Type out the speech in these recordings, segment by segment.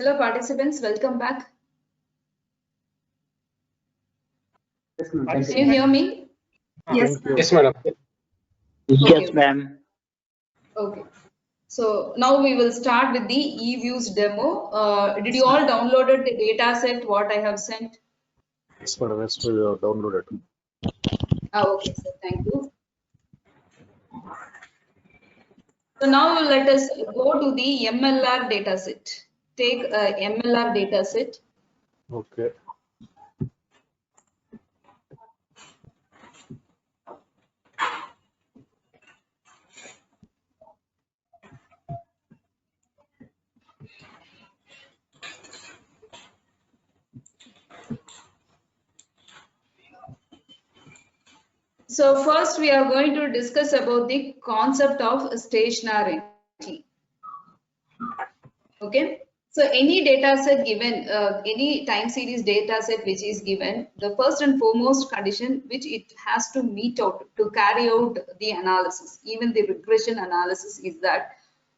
Hello participants, welcome back. Yes, ma'am. Can you hear me? Yes. Yes, madam. Yes, ma'am. Okay. So now we will start with the eViews demo. Did you all downloaded the data set what I have sent? Yes, madam. Yes, we have downloaded. Okay, sir. Thank you. So now let us go to the MLR data set. Take a MLR data set. Okay. So first we are going to discuss about the concept of stationarity. Okay. So any data set given, any time series data set which is given, the first and foremost condition which it has to meet out to carry out the analysis, even the regression analysis, is that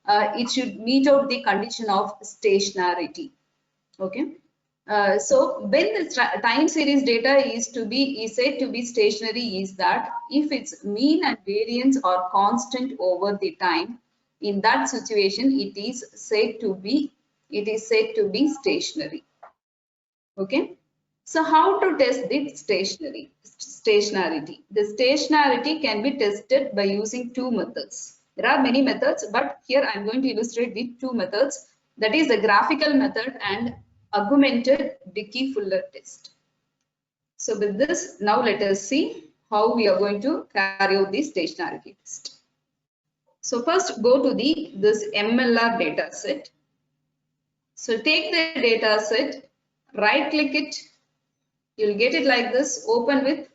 it should meet out the condition of stationarity. Okay. So when the time series data is said to be stationary, is that if its mean and variance are constant over the time, in that situation it is said to be stationary. Okay. So how to test the stationarity? The stationarity can be tested by using two methods. There are many methods, but here I am going to illustrate with two methods. That is the graphical method and augmented Dickey-Fuller test. So with this, now let us see how we are going to carry out the stationarity test. So first go to this MLR data set. So take the data set, right click it, you'll get it like this, open with.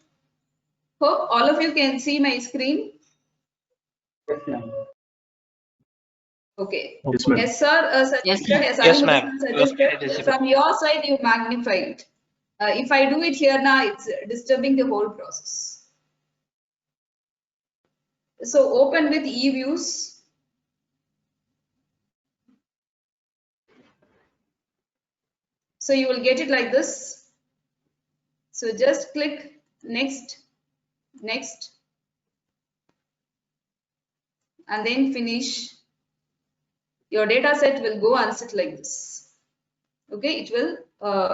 Hope all of you can see my screen. Yes, ma'am. Okay. Yes, ma'am. Yes, sir. Suggested. Yes, ma'am. Suggested. From your side, you magnify it. If I do it here now, it's disturbing the whole process. So open with eViews. So you will get it like this. So just click next, next, and then finish. Your data set will go and sit like this. Okay, it will.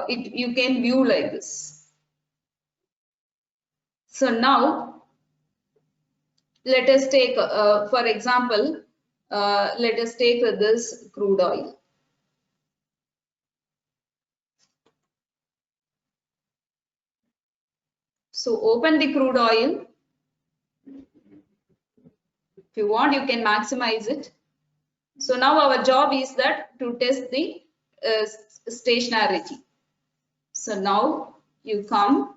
You can view like this. So now let us take, for example, let us take this crude oil. So open the crude oil. If you want, you can maximize it. So now our job is that to test the stationarity. So now you come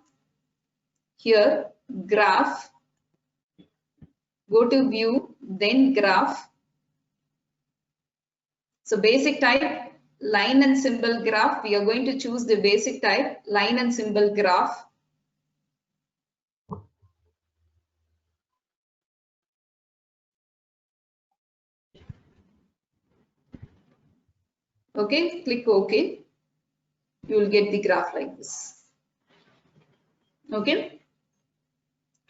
here, graph, go to view, then graph. So basic type, line and symbol graph. We are going to choose the basic type, line and symbol graph. Okay, click OK. You will get the graph like this. Okay.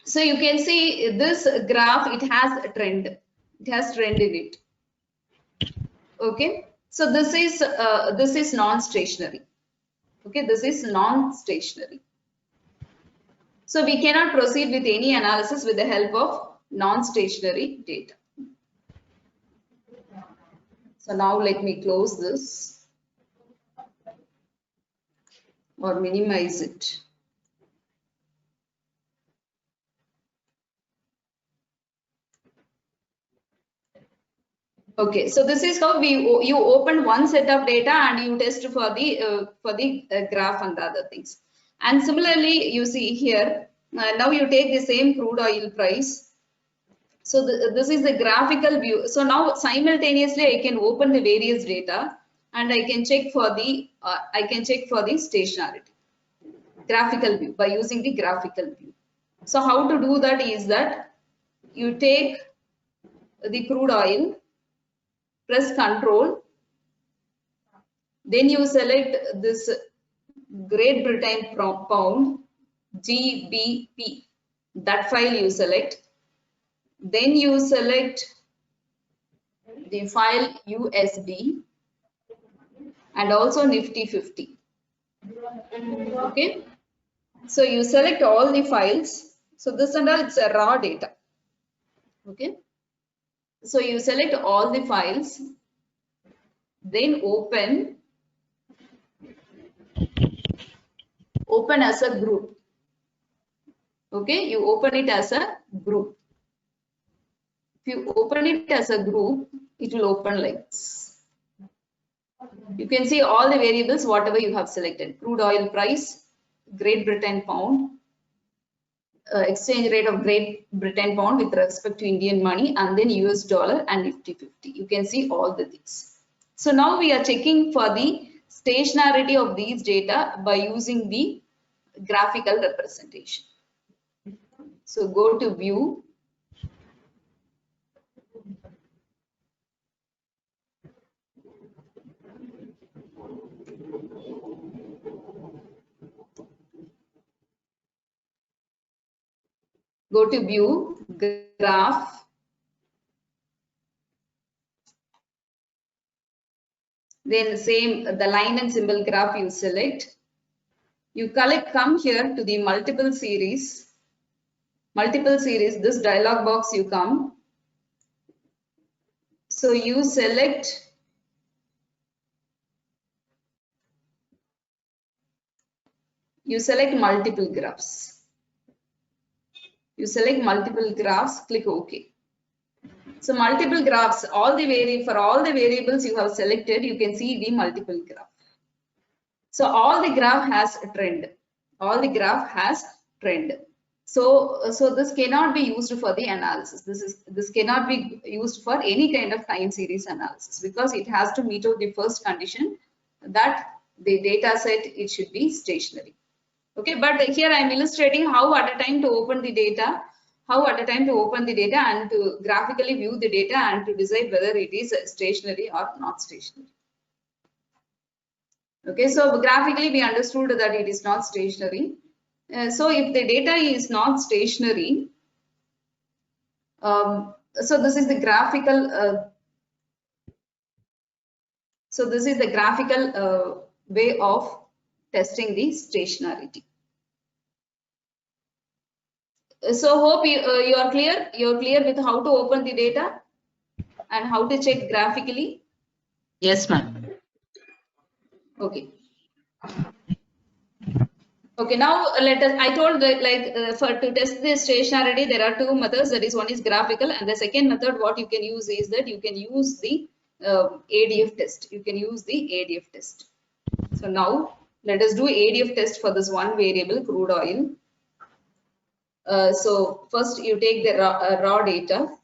So you can see this graph, it has a trend. It has trend in it. Okay. So this is non-stationary. Okay, this is non-stationary. So we cannot proceed with any analysis with the help of non-stationary data. So now let me close this or minimize it. Okay, so this is how you open one set of data and you test for the graph and the other things. And similarly, you see here now you take the same crude oil price. So this is the graphical view. So now simultaneously I can open the various data and I can check for the stationarity, graphical view, by using the graphical view. So how to do that is that you take the crude oil, press Control, Then you select this Great Britain pound, GBP. That file you select. Then you select the file USD and also Nifty 50. Okay. So you select all the files. So this and all, it's a raw data. Okay. So you select all the files, then open as a group. Okay, you open it as a group. If you open it as a group, it will open like this. You can see all the variables, whatever you have selected. Crude oil price, Great Britain pound, exchange rate of Great Britain pound with respect to Indian money, and then US dollar and Nifty 50. You can see all the things. So now we are checking for the stationarity of these data by using the graphical representation. So go to view. Go to view, graph. Then same, the line and symbol graph you select. You come here to the multiple series. Multiple series, this dialog box you come. So you select multiple graphs. You select multiple graphs, click OK. So multiple graphs, for all the variables you have selected, you can see the multiple graph. So all the graph has a trend. All the graph has trend. So this cannot be used for the analysis. This cannot be used for any kind of time series analysis because it has to meet out the first condition that the data set, it should be stationary. Okay, but here I am illustrating how at a time to open the data, and to graphically view the data and to decide whether it is stationary or not stationary. Okay, so graphically we understood that it is not stationary. So if the data is not stationary, so this is the graphical. Way of testing the stationarity. So hope you are clear. You are clear with how to open the data and how to check graphically. Yes, ma'am. Okay. Okay, now let us, I told that to test the stationarity, there are two methods. That is, one is graphical, and the second method what you can use is that you can use the ADF test. You can use the ADF test. So now let us do ADF test for this one variable, crude oil. So first you take the raw data.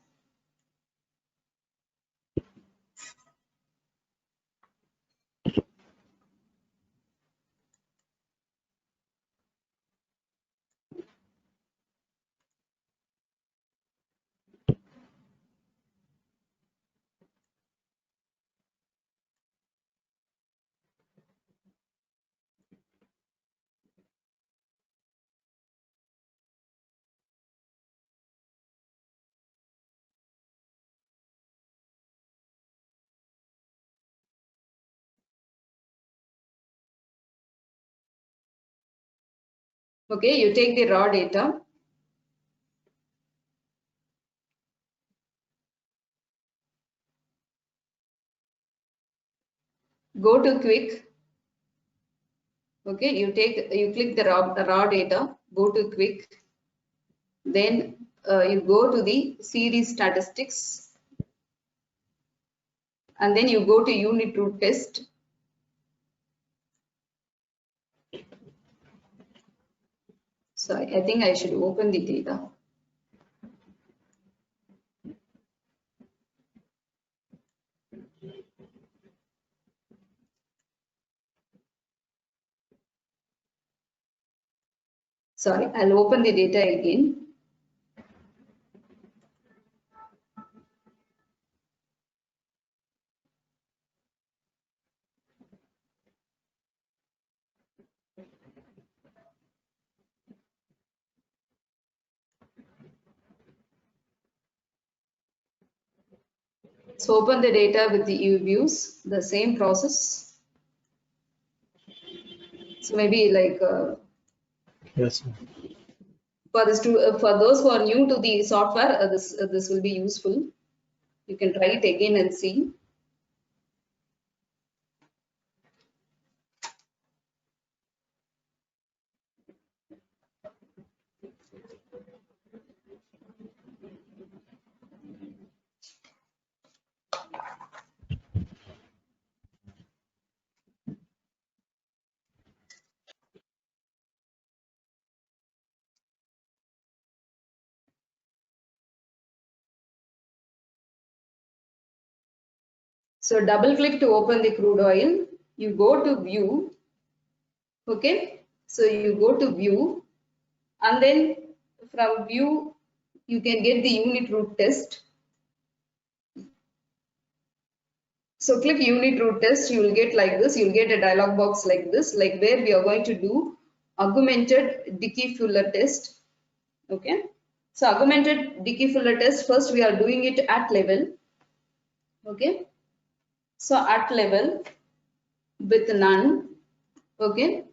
Okay, you take the raw data. Go to quick. Okay, you click the raw data, go to quick. Then you go to the series statistics. And then you go to unit root test. So I think I should open the data. Sorry, I'll open the data again. So open the data with the views, the same process. So maybe like Yes, ma'am. for this for those who are new to the software, this will be useful. You can try it again and see. So double click to open the crude oil. You go to view. Okay. So you go to view, and then from view, you can get the unit root test. So click unit root test, you will get like this, you will get a dialog box like this, like where we are going to do augmented Dickey-Fuller test. Okay. So augmented Dickey-Fuller test, first we are doing it at level. Okay. So at level with none. Okay.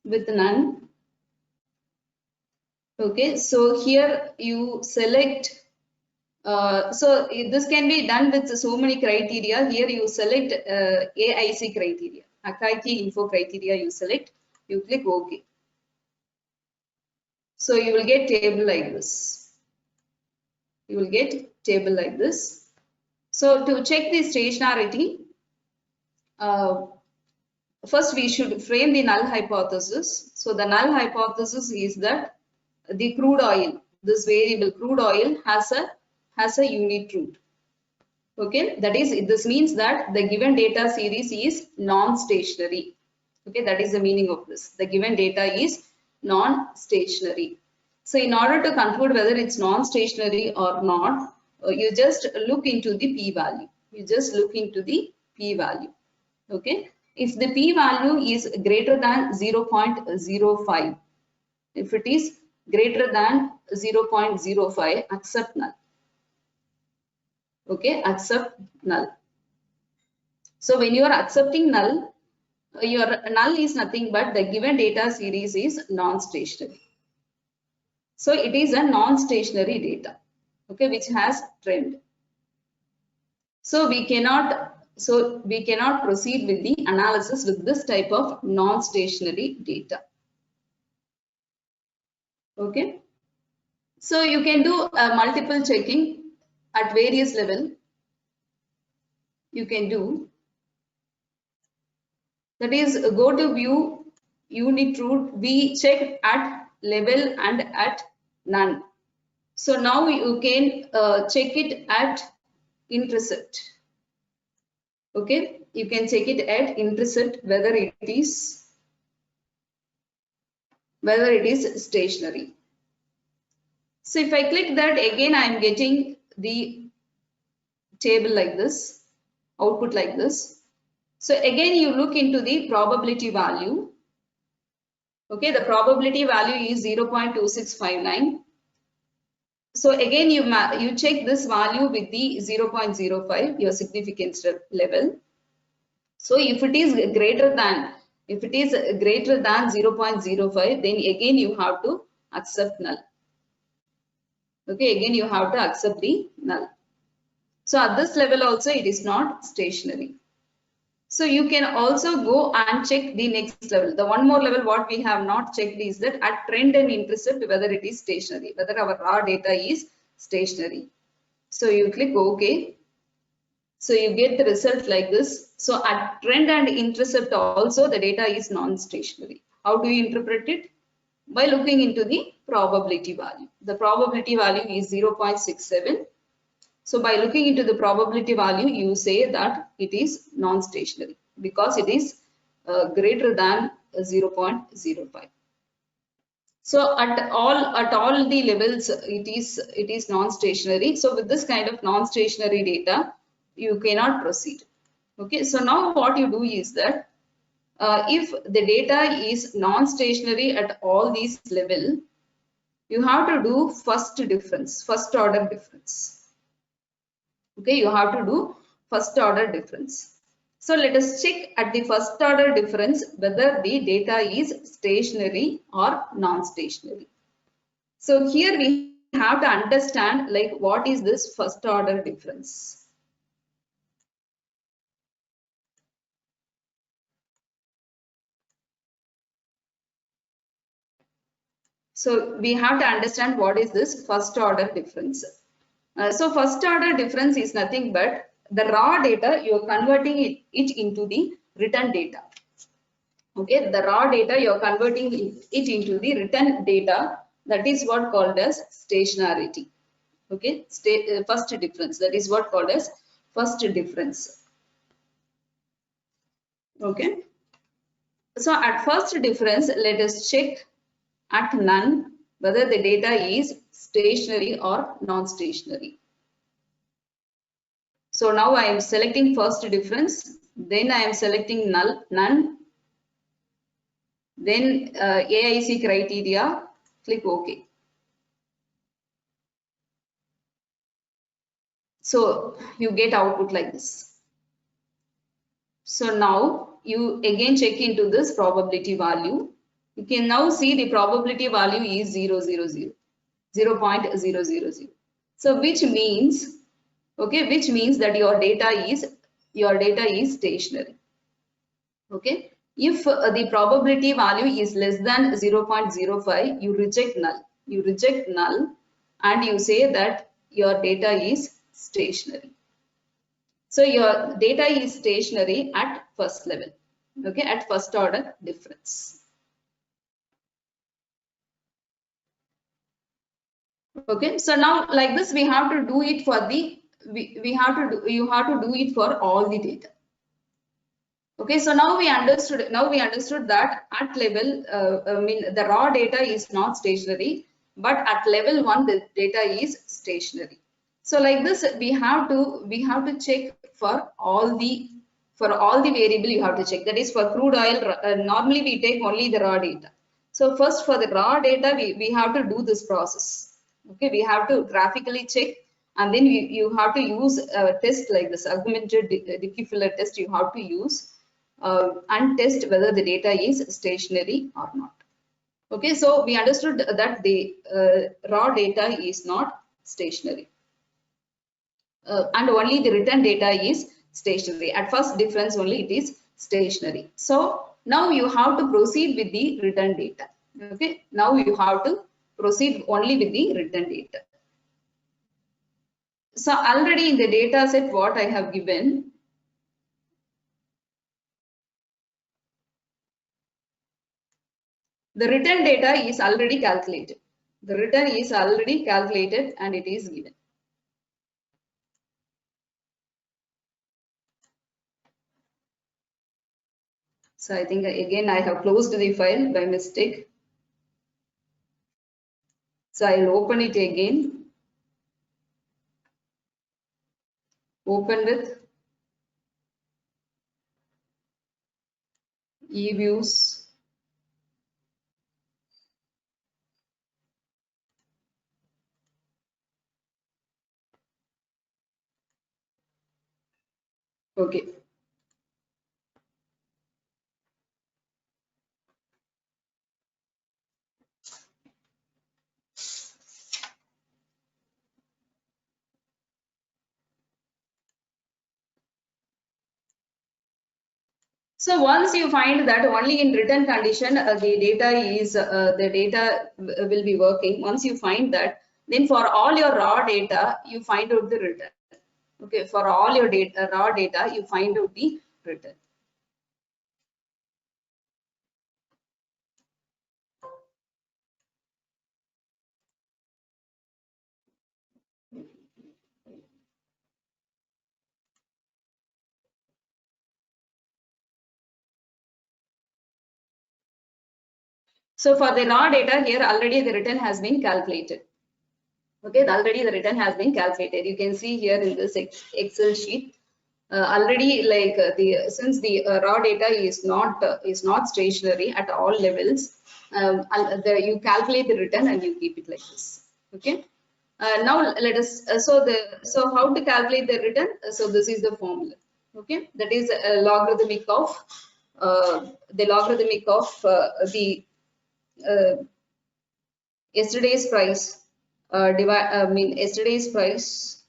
With none. Okay. So here you select so this can be done with so many criteria. Here you select AIC criteria, Akaiki info criteria you select, you click OK. So you will get table like this. You will get table like this. So to check the stationarity, first we should frame the null hypothesis. So the null hypothesis is that the crude oil, this variable crude oil has a unit root. Okay, that is, this means that the given data series is non-stationary. Okay, that is the meaning of this. The given data is non-stationary. So in order to conclude whether it's non-stationary or not, you just look into the p-value. You just look into the p-value. Okay, if the p-value is greater than 0.05, if it is greater than 0.05, accept null. Okay, accept null. So when you are accepting null, your null is nothing but the given data series is non-stationary. So it is a non-stationary data, okay, which has trend. So we cannot proceed with the analysis with this type of non-stationary data. Okay. So you can do multiple checking at various level. You can do. That is, go to view unit root. We check at level and at none. So now you can check it at intercept. Okay, you can check it at intercept whether it is stationary. So if I click that, again I am getting the table like this, output like this. So again you look into the probability value. Okay, the probability value is 0.2659. So again you check this value with the 0.05, your significance level. So if it is greater than 0.05, then again you have to accept null. Okay, again you have to accept the null. So at this level also it is not stationary. So you can also go and check the next level. The one more level what we have not checked is that at trend and intercept whether it is stationary, whether our raw data is stationary. So you click OK. So you get the result like this. So at trend and intercept also the data is non-stationary. How do you interpret it? By looking into the probability value. The probability value is 0.67. So by looking into the probability value, you say that it is non-stationary because it is greater than 0.05. So at all the levels, it is non-stationary. So with this kind of non-stationary data, you cannot proceed. Okay. So now what you do is that if the data is non-stationary at all these level, you have to do first order difference. Okay, you have to do first order difference. So let us check at the first order difference whether the data is stationary or non-stationary. So here we have to understand like what is this first order difference. So we have to understand what is this first order difference. So first order difference is nothing but the raw data, you are converting it into the written data. Okay, the raw data, you are converting it into the written data. That is what called as stationarity. Okay, first difference, that is what called as first difference. Okay, so at first difference, let us check at none whether the data is stationary or non-stationary. So now I am selecting first difference, then I am selecting none, then AIC criteria, click OK. So you get output like this. So now you again check into this probability value. You can now see the probability value is 0.000. So which means, okay, which means that your data is stationary. Okay, if the probability value is less than 0.05, you reject null and you say that your data is stationary. So your data is stationary at first level, okay, at first order difference. Okay, so now like this we have to do it for the you have to do it for all the data. Okay, so now we understood that at level the raw data is not stationary, but at level 1 the data is stationary. So like this we have to check for all the variable. You have to check, that is for crude oil, normally we take only the raw data. So first for the raw data we have to do this process. Okay, we have to graphically check, and then you have to use a test like this augmented Dickey-Fuller test you have to use and test whether the data is stationary or not. Okay, so we understood that the raw data is not stationary and only the written data is stationary. At first difference only it is stationary. So now you have to proceed with the written data. Okay, now you have to proceed only with the written data. So already in the data set what I have given, the written data is already calculated. The written is already calculated and it is given. So I think again I have closed the file by mistake. So I'll open it again. Open with eViews. Okay. So once you find that only in written condition the data will be working. Once you find that, then for all your raw data you find out the written. Okay, for all your data raw data you find out the written. So for the raw data here already the written has been calculated. Okay, already the written has been calculated. You can see here in this Excel sheet already like since the raw data is not stationary at all levels, you calculate the written and you keep it like this. Okay. Now let us, so how to calculate the return? So this is the formula. Okay, that is a logarithmic of the logarithmic of the yesterday's price yesterday's price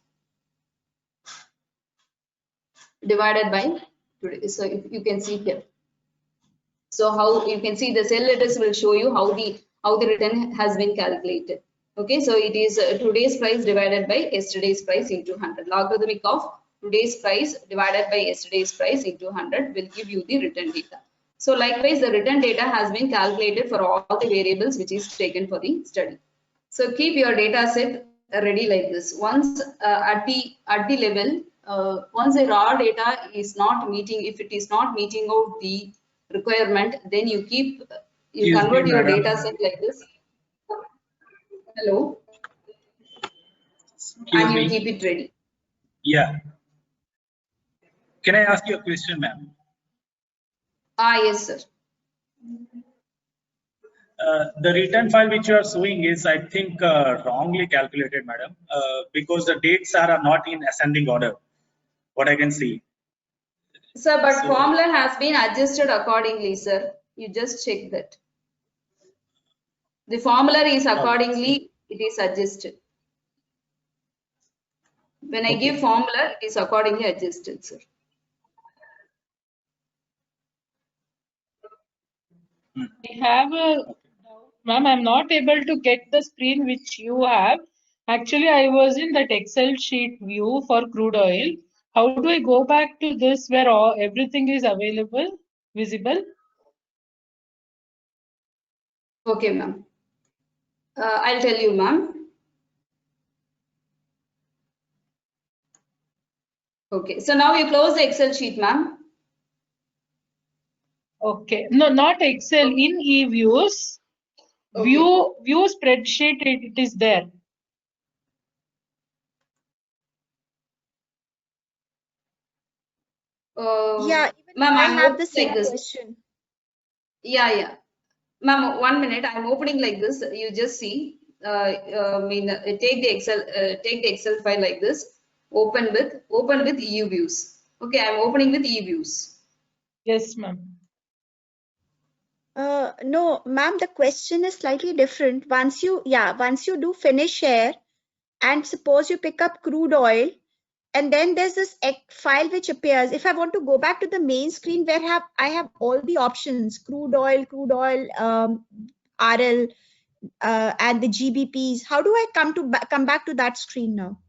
divided by today. So if you can see here. So how you can see the cell letters will show you how the return has been calculated. Okay, so it is today's price divided by yesterday's price into 100. Logarithmic of today's price divided by yesterday's price into 100 will give you the return data. So likewise, the return data has been calculated for all the variables which is taken for the study. So keep your data set ready like this. Once at the level, once the raw data is not meeting, if it is not meeting out the requirement, then you Excuse convert me, your madam. data set like this. Hello, Excuse and you me. keep it ready. Yeah. Can I ask you a question, ma'am? Yes, sir. The return file which you are showing is, I think, wrongly calculated, madam, because the dates are not in ascending order. What I can see. Sir, but So- formula has been adjusted accordingly, sir. You just check that. The formula is accordingly, it is adjusted. When I Okay. give formula, it is accordingly adjusted, sir. I have a doubt, ma'am. I'm not able to get the screen which you have. Actually, I was in that Excel sheet view for crude oil. How do I go back to this where everything is available, visible? Okay, ma'am. I'll tell you, ma'am. Okay, so now you close the Excel sheet, ma'am. Okay, no, not Excel. In eViews, Okay. view spreadsheet. It is there. Yeah, even ma'am, I I'm have the opening same like this. question. Yeah. Ma'am, 1 minute. I'm opening like this. You just see. Take the Excel file like this. Open with eViews. Okay, I'm opening with eViews. Yes, ma'am. No, ma'am, the question is slightly different. Once you do finish share, and suppose you pick up crude oil, and then there's this file which appears. If I want to go back to the main screen where I have all the options, crude oil, RL, and the GBPs, how do I come back to that screen now?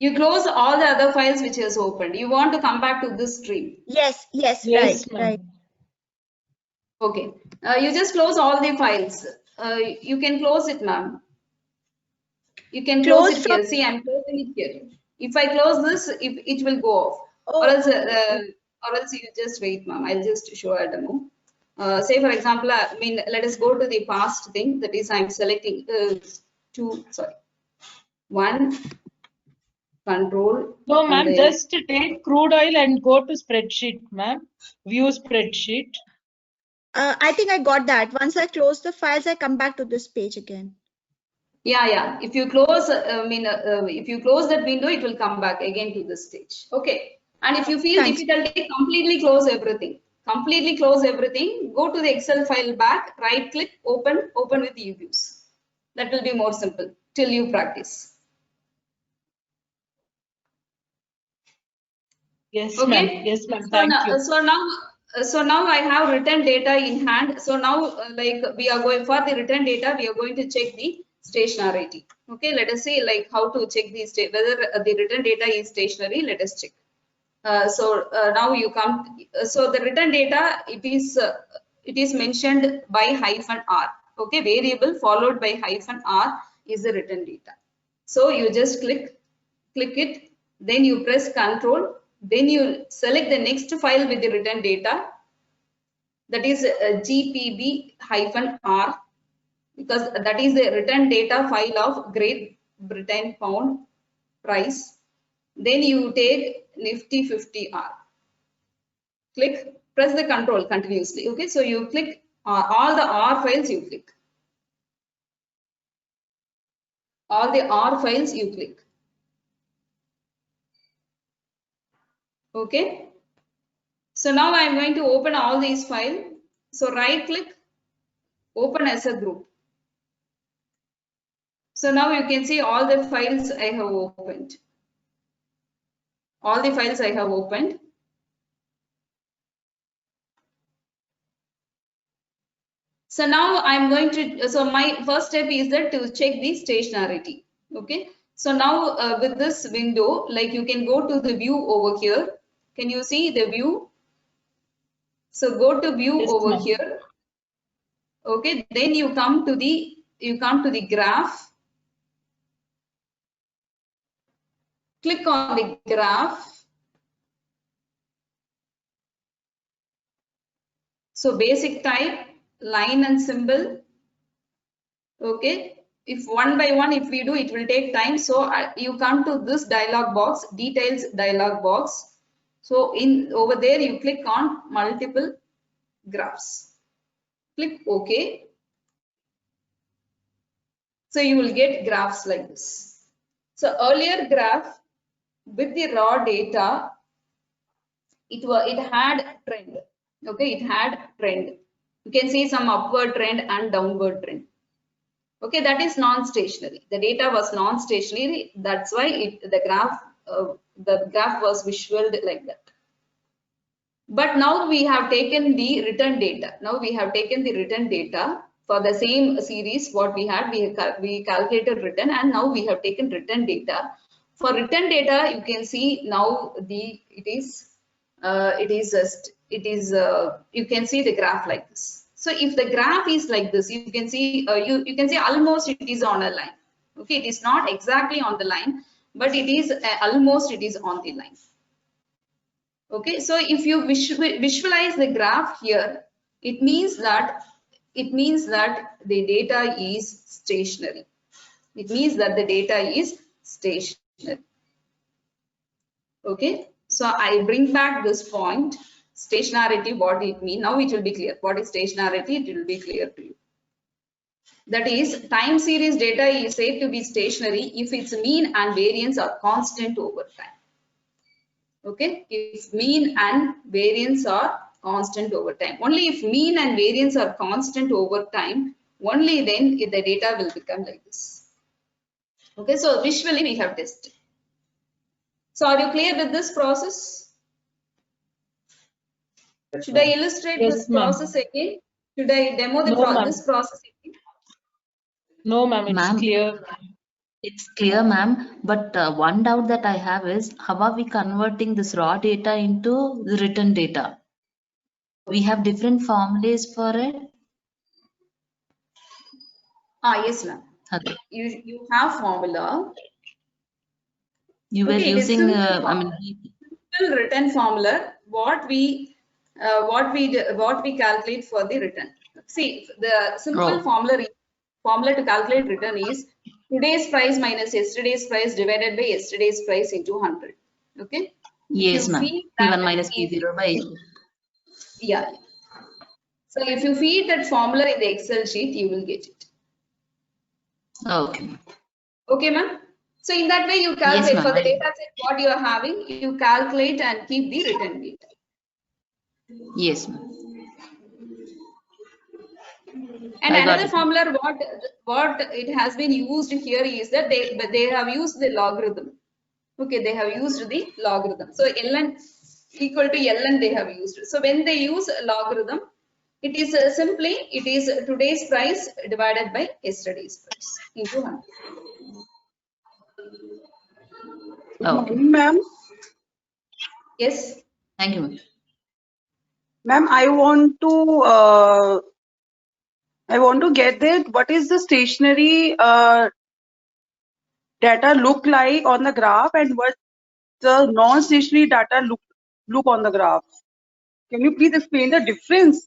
You close all the other files which is opened. You want to come back to this stream. Yes, Yes, right, ma'am. right. Okay. You just close all the files. You can close it, ma'am. You can close Close it from- here. See, I'm closing it here. If I close this, it will go off. Oh, Or else you just wait, ma'am. I'll just show a demo. Say, for example, let us go to the past thing. That is, I'm selecting one control. No, and ma'am, then- just take crude oil and go to spreadsheet, ma'am. View spreadsheet. I think I got that. Once I close the files, I come back to this page again. Yeah. If you close, if you close that window, it will come back again to this stage. Okay. And if you feel Thanks. difficulty, completely close everything. Completely close everything. Go to the Excel file back, right click, open with eViews. That will be more simple till you practice. Yes, Okay. ma'am. Yes, ma'am. Thank you. So now I have written data in hand. So now we are going for the written data, we are going to check the stationarity. Okay, let us see how to check whether the written data is stationary. Let us check. Now you come. So the written data, it is mentioned by -r. Okay, variable followed by -r is the written data. So you just click it, then you press Control, then you select the next file with the written data. That is GPB-R, because that is the written data file of Great Britain pound price. Then you take Nifty 50R. Press the Control continuously. Okay, so you click all the R files, you click. all the R files you click. Okay. So now I am going to open all these files. So right click, open as a group. So now you can see all the files I have opened. All the files I have opened. So now I'm going to, so my first step is that to check the stationarity. Okay. So now with this window, like you can go to the view over here. Can you see the view? So go to view Yes, over ma'am. here. Okay. Then you come to the graph. Click on the graph. So basic type, line and symbol. Okay. If one by one, if we do, it will take time. So you come to this dialog box, details dialog box. So in over there, you click on multiple graphs. Click OK. So you will get graphs like this. So earlier graph with the raw data, it had trend. Okay, it had trend. You can see some upward trend and downward trend. Okay, that is non-stationary. The data was non-stationary. That's why the graph was visualized like that. But now we have taken the written data. Now we have taken the written data for the same series. What we had, we calculated written, and now we have taken written data. For written data, you can see now you can see the graph like this. So if the graph is like this, you can see you can see almost it is on a line. Okay, it is not exactly on the line, but it is almost it is on the line. Okay, so if you visualize the graph here, it means that the data is stationary. It means that the data is stationary. Okay, so I bring back this point, stationarity, what it means. Now it will be clear. What is stationarity? It will be clear to you. That is, time series data is said to be stationary if its mean and variance are constant over time. Okay, if mean and variance are constant over time. Only if mean and variance are constant over time, only then the data will become like this. Okay, so visually we have tested. So are you clear with this process? Should I illustrate Yes, this ma'am. process again? Should I demo the No, ma'am. this process again? No, ma'am, it's Ma'am. clear. It's clear, ma'am, but one doubt that I have is how are we converting this raw data into the written data? We have different formulas for it. Yes, ma'am. Okay. You have formula. You were Okay, it is using, simple simple written formula. What we calculate for the return. See, the simple formula to calculate return is today's price minus yesterday's price divided by yesterday's price into 100. Okay. yes, ma'am. P1 minus P0 by yeah. So if you feed that formula in the Excel sheet, you will get it. Okay. Okay, ma'am. So in that way, you calculate Yes, for the ma'am. data set what you are having. You calculate and keep the return data. Yes, ma'am. And I got another it. formula, what it has been used here is that they have used the logarithm. Okay, they have used the logarithm. So ln equal to ln they have used. So when they use a logarithm, it is simply it is today's price divided by yesterday's price into 100. Okay. Ma'am, Yes. Thank you, ma'am. ma'am, I want to get that what is the stationary data look like on the graph and what the non-stationary data look on the graph. Can you please explain the difference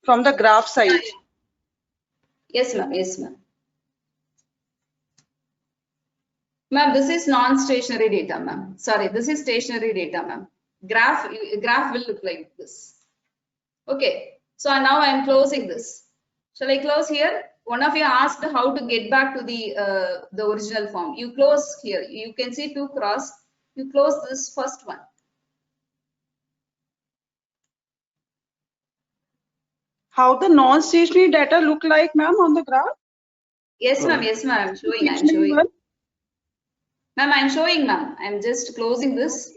from the graph side? Yes, ma'am. Yes, ma'am. Ma'am, this is non-stationary data, ma'am. Sorry, this is stationary data, ma'am. Graph will look like this. Okay. So now I am closing this. Shall I close here? one of you asked how to get back to the original form. You close here. You can see 2 cross. You close this first one. How the non-stationary data look like, ma'am, on the graph? Yes, ma'am. Yes, ma'am. I'm showing. I'm Stationary showing. one? Ma'am, I'm showing, ma'am. I'm just closing this.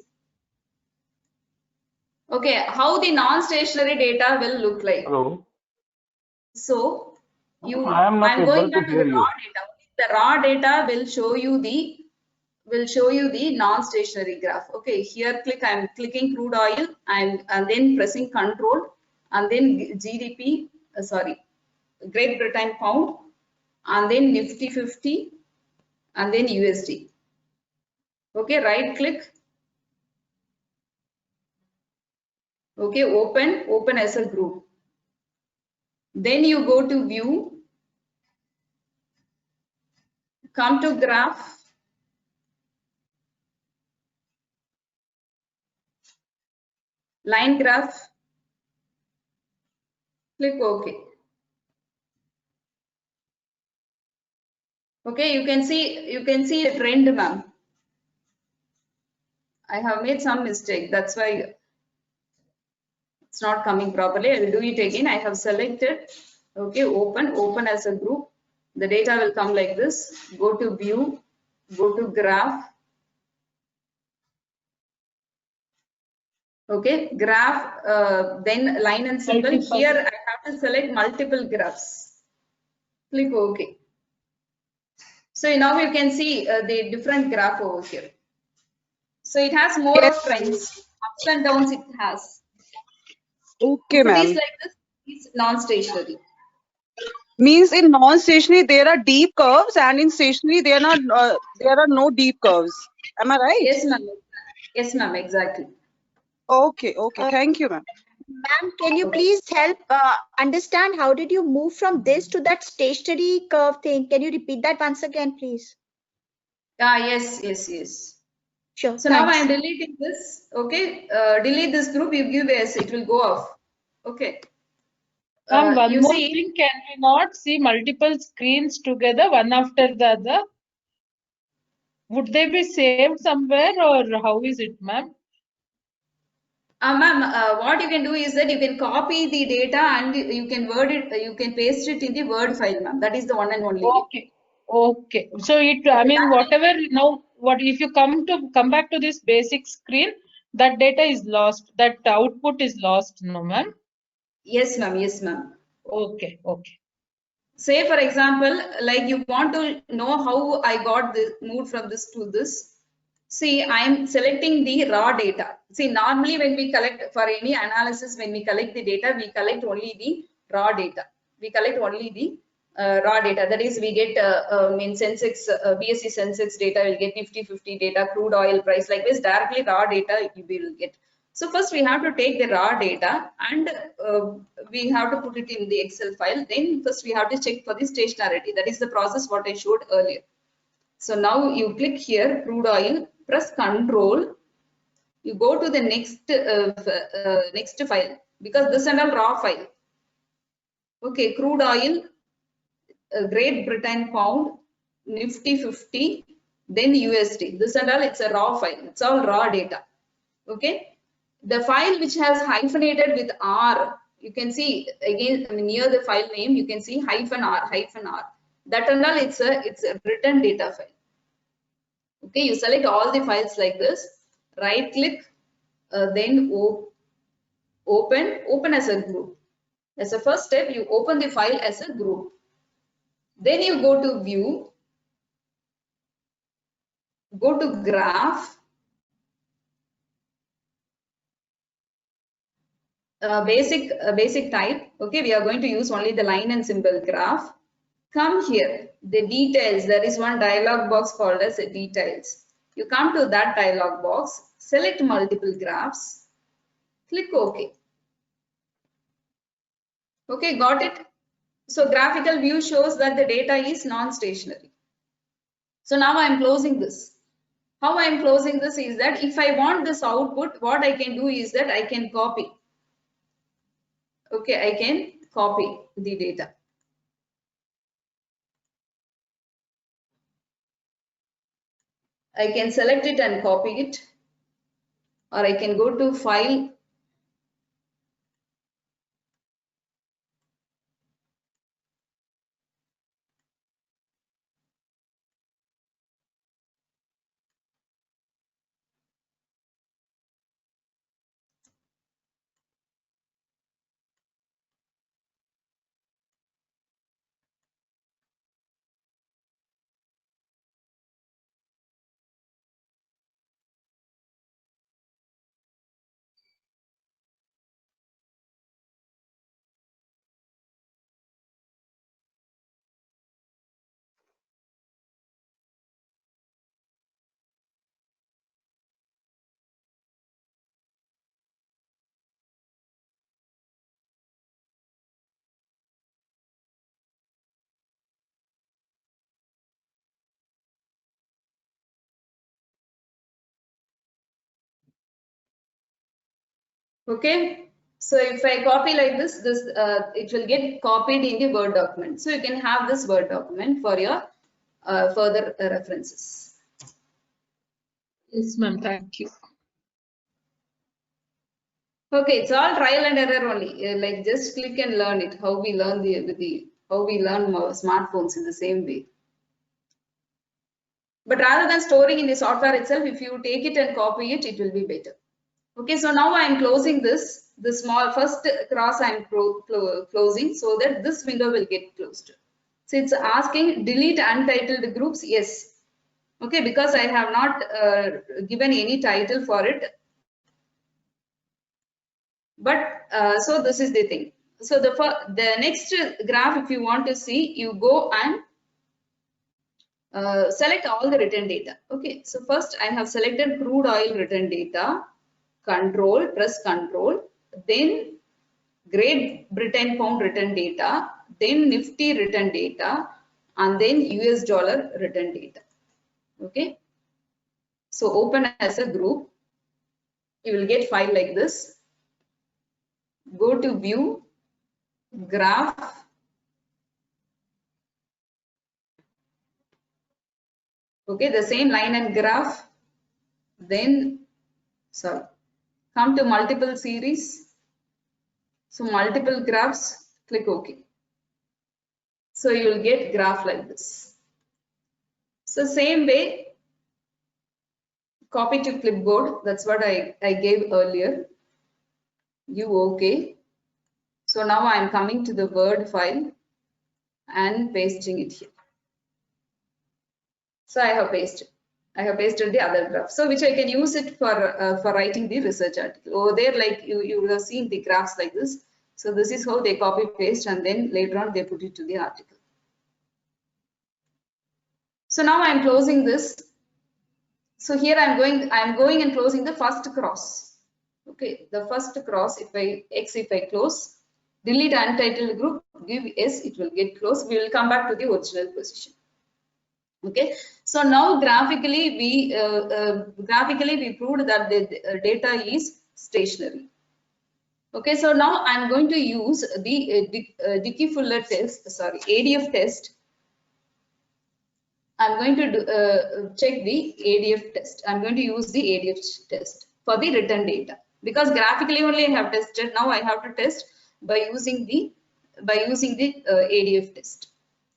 Okay, how the non-stationary data will look like. Hello. So I am not I'm able going to back to hear the you. raw data. The raw data will show you the non-stationary graph. Okay, here I'm clicking crude oil and then pressing control and then GDP, Great Britain pound, and then Nifty 50 and then USD. Okay, right click. Okay, open as a group. Then you go to view, come to graph, line graph, click OK. Okay, you can see the trend, ma'am. I have made some mistake. That's why it's not coming properly. I will do it again. I have selected. Okay, open as a group. The data will come like this. Go to view, go to graph. Okay, graph, then line and symbol. Multiple. Here I have to select multiple graphs. Click OK. So now you can see the different graph over here. So it has more Yes, of trends, ups and downs it has. Okay, If it is ma'am. like this, it's non-stationary. Means in non-stationary there are deep curves, and in stationary there are no deep curves. Am I right? Yes, ma'am. Yes, ma'am. Exactly. Okay. Thank you, ma'am. Ma'am, can you Okay. please help understand how did you move from this to that stationary curve thing? Can you repeat that once again, please? Yes. Sure, So now I thanks. am deleting this. Okay. Delete this group. You give yes, it will go off. Okay. Ma'am, one You more see, thing, can we not see multiple screens together, one after the other? Would they be saved somewhere or how is it, ma'am? ma'am, what you can do is that you can copy the data and you can you can paste it in the Word file, ma'am. That is the one and only way. Okay. So I mean, whatever now, what if you come back to this basic screen, that data is lost, that output is lost, no, ma'am? Yes, ma'am. Yes, ma'am. Okay. Say for example, like you want to know how I got this moved from this to this. See, I'm selecting the raw data. See, normally when we collect for any analysis, when we collect the data, we collect only the raw data. We collect only the raw data. That is, we get in Sensex, BSE Sensex data, we'll get Nifty 50 data, crude oil price, like this, directly raw data you will get. So first we have to take the raw data and we have to put it in the Excel file. Then first we have to check for the stationarity. That is the process what I showed earlier. So now you click here, crude oil, press control. You go to the next file because this is a raw file. Okay, crude oil, Great Britain pound, Nifty 50, then USD. This and all, it's a raw file. It's all raw data. Okay. The file which has hyphenated with R, you can see again near the file name, you can see -R. That and all, it's a written data file. Okay, you select all the files like this, right click, then open as a group. As a first step, you open the file as a group. Then you go to view, go to graph, basic type. Okay, we are going to use only the line and symbol graph. Come here, the details. There is one dialog box called as details. You come to that dialog box, select multiple graphs, click OK. Okay, got it? So graphical view shows that the data is non-stationary. So now I am closing this. How I am closing this is that if I want this output, what I can do is that I can copy. Okay, I can copy the data. I can select it and copy it, or I can go to file. Okay, so if I copy like this, it will get copied in the Word document. So you can have this Word document for your further references. Yes, ma'am. Thank you. Okay, it's all trial and error only. Like just click and learn it. How we learn how we learn smartphones in the same way. But rather than storing in the software itself, if you take it and copy it, it will be better. Okay, so now I am closing this. The small first cross I am closing so that this window will get closed. So it's asking delete untitled groups. Yes. Okay, because I have not given any title for it. But so this is the thing. So the next graph, if you want to see, you go and select all the written data. Okay, so first I have selected crude oil written data. Control, press control, then Great Britain pound written data, then Nifty written data, and then US dollar written data. Okay, so open as a group. You will get file like this. Go to view, graph. Okay, the same line and graph. Then, sorry, come to multiple series. So multiple graphs, click OK. So you will get graph like this. So same way, copy to clipboard. That's what I gave earlier. You OK. So now I am coming to the Word file and pasting it here. So I have pasted the other graph. So which I can use it for writing the research article. Over there, like you would have seen the graphs like this. So this is how they copy paste and then later on they put it to the article. So now I am closing this. So here I am going and closing the first cross. Okay, the first cross, if I close, delete untitled group, give yes, it will get closed. We will come back to the original position. Okay, so now graphically we proved that the data is stationary. Okay, so now I'm going to use the Dickey-Fuller test, sorry, ADF test. I'm going to check the ADF test. I'm going to use the ADF test for the written data because graphically only I have tested. Now I have to test by using the ADF test.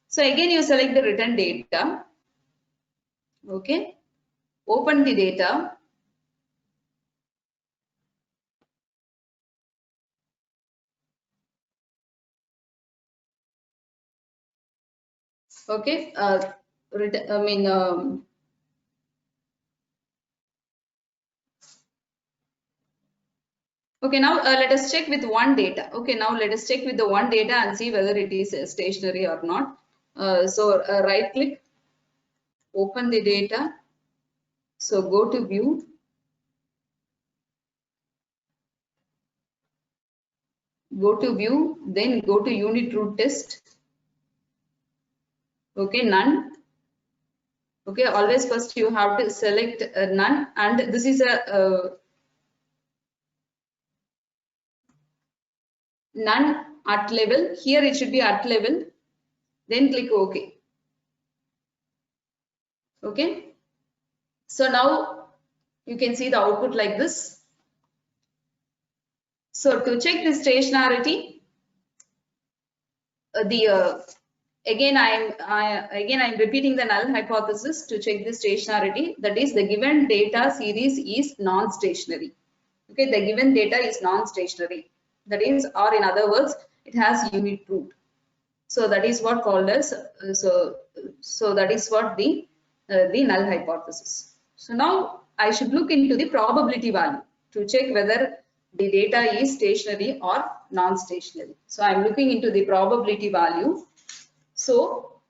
So again, you select the written data. Okay, open the data. Okay, okay, now let us check with one data. Okay, now let us check with the one data and see whether it is stationary or not. So right click, open the data. So go to view. Go to view, then go to unit root test. Okay, none. Okay, always first you have to select none, and this is a none at level. Here it should be at level. Then click OK. Okay. So now you can see the output like this. So to check the stationarity, again I'm repeating the null hypothesis to check the stationarity. That is, the given data series is non-stationary. Okay, the given data is non-stationary. That is, or in other words, it has unit root. So that is what called as so that is what the null hypothesis. So now I should look into the probability value to check whether the data is stationary or non-stationary. So I'm looking into the probability value. So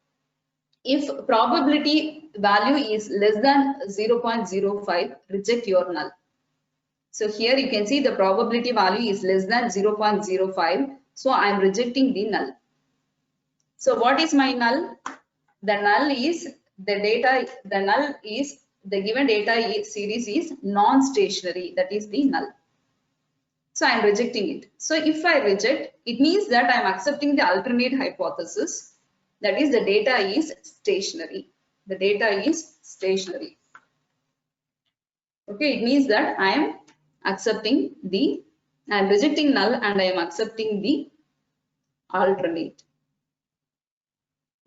if probability value is less than 0.05, reject your null. So here you can see the probability value is less than 0.05. So I'm rejecting the null. So what is my null? The null is the data, the null is the given data series is non-stationary. That is the null. So I'm rejecting it. So if I reject, it means that I'm accepting the alternate hypothesis. That is, the data is stationary. The data is stationary. Okay, it means that I am accepting the, I am rejecting null and I am accepting the alternate.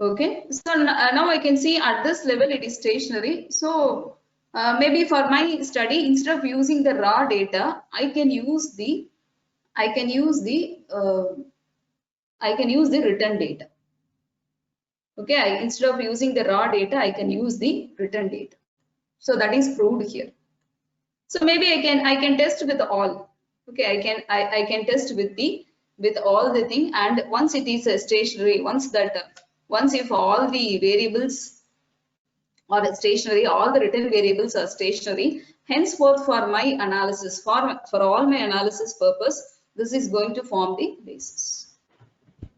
Okay, so now I can see at this level it is stationary. So maybe for my study, instead of using the raw data, I can use the written data. Okay, instead of using the raw data, I can use the written data. So that is proved here. So maybe I can test with all. Okay, I can test with all the thing, and once it is stationary, once if all the variables are stationary, all the written variables are stationary, henceforth for my analysis, for all my analysis purpose, this is going to form the basis.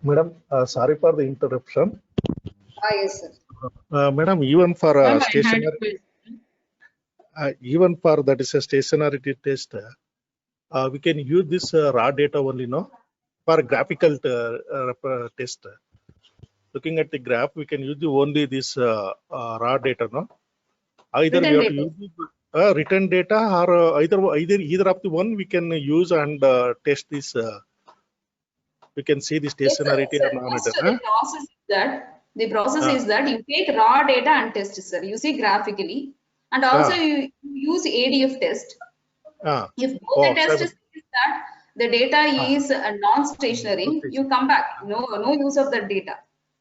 Madam, sorry for the interruption. Yes, sir. Madam, even for Ma'am, I had a stationary, question. even for that is a stationarity test, we can use this raw data only, no? For graphical test. Looking at the graph, we can use only this raw data, no? Either Written we have to data. use written data, or either of the one we can use and test this. We can see the stationarity Yes, sir. or First, non. the process is that you take raw data and test, sir. You see graphically, and also you use ADF test. If both the test is that the data is non-stationary, you come back. No use of the data.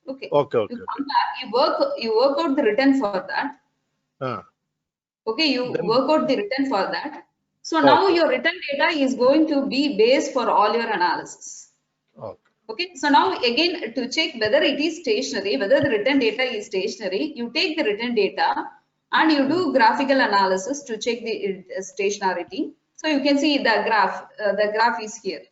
Okay. Okay. You come back. You work out the written for that. Okay. You Then, work out the written for that. So now your written data is going to be base for all your analysis. Okay. So now again, to check whether it is stationary, whether the written data is stationary, you take the written data and you do graphical analysis to check the stationarity. So you can see the graph. The graph is here.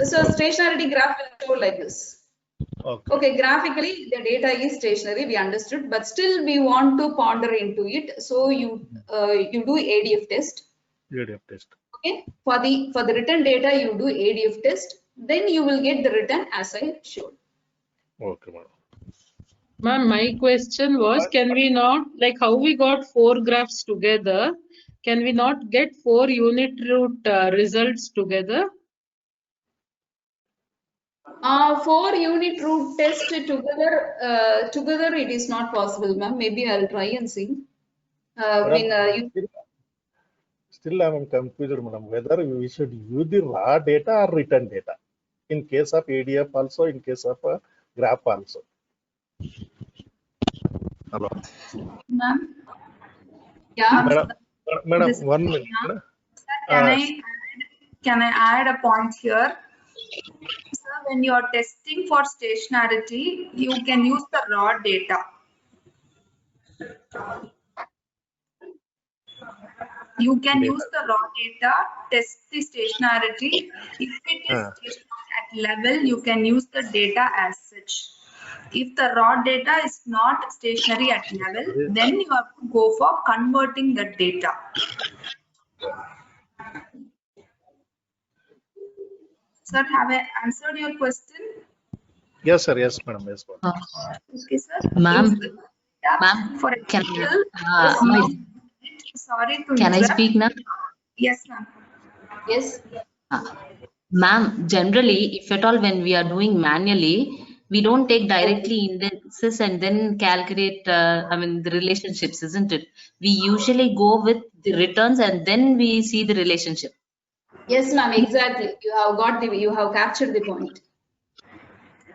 So stationarity graph will show like this. Okay, graphically the data is stationary, we understood, but still we want to ponder into it. So you do ADF test. ADF test. Okay, for the written data you do ADF test, then you will get the written as I showed. Okay, madam. Ma'am, my question was, can we not, like how we got 4 graphs together, can we not get 4 unit root results together? 4 unit root test together it is not possible, ma'am. Maybe I'll try and see. Still I am confused, madam, whether we should use the raw data or written data. In case of ADF also, in case of graph also. Hello. Ma'am. Yeah. Madam, 1 minute. Can I add a point here? Sir, when you are testing for stationarity, you can use the raw data. You can use the raw data, test the stationarity. If it is stationary at level, you can use the data as such. If the raw data is not stationary at level, then you have to go for converting the data. Sir, have I answered your question? Yes, sir. Yes, madam. Yes, madam. Okay, sir. Ma'am, Use the data. ma'am, For can example, sorry to can I interrupt. speak now? Yes, ma'am. Yes. Ma'am, generally, if at all when we are doing manually, we don't take directly indices and then calculate, the relationships, isn't it? We usually go with the returns and then we see the relationship. Yes, ma'am, exactly. You have captured the point.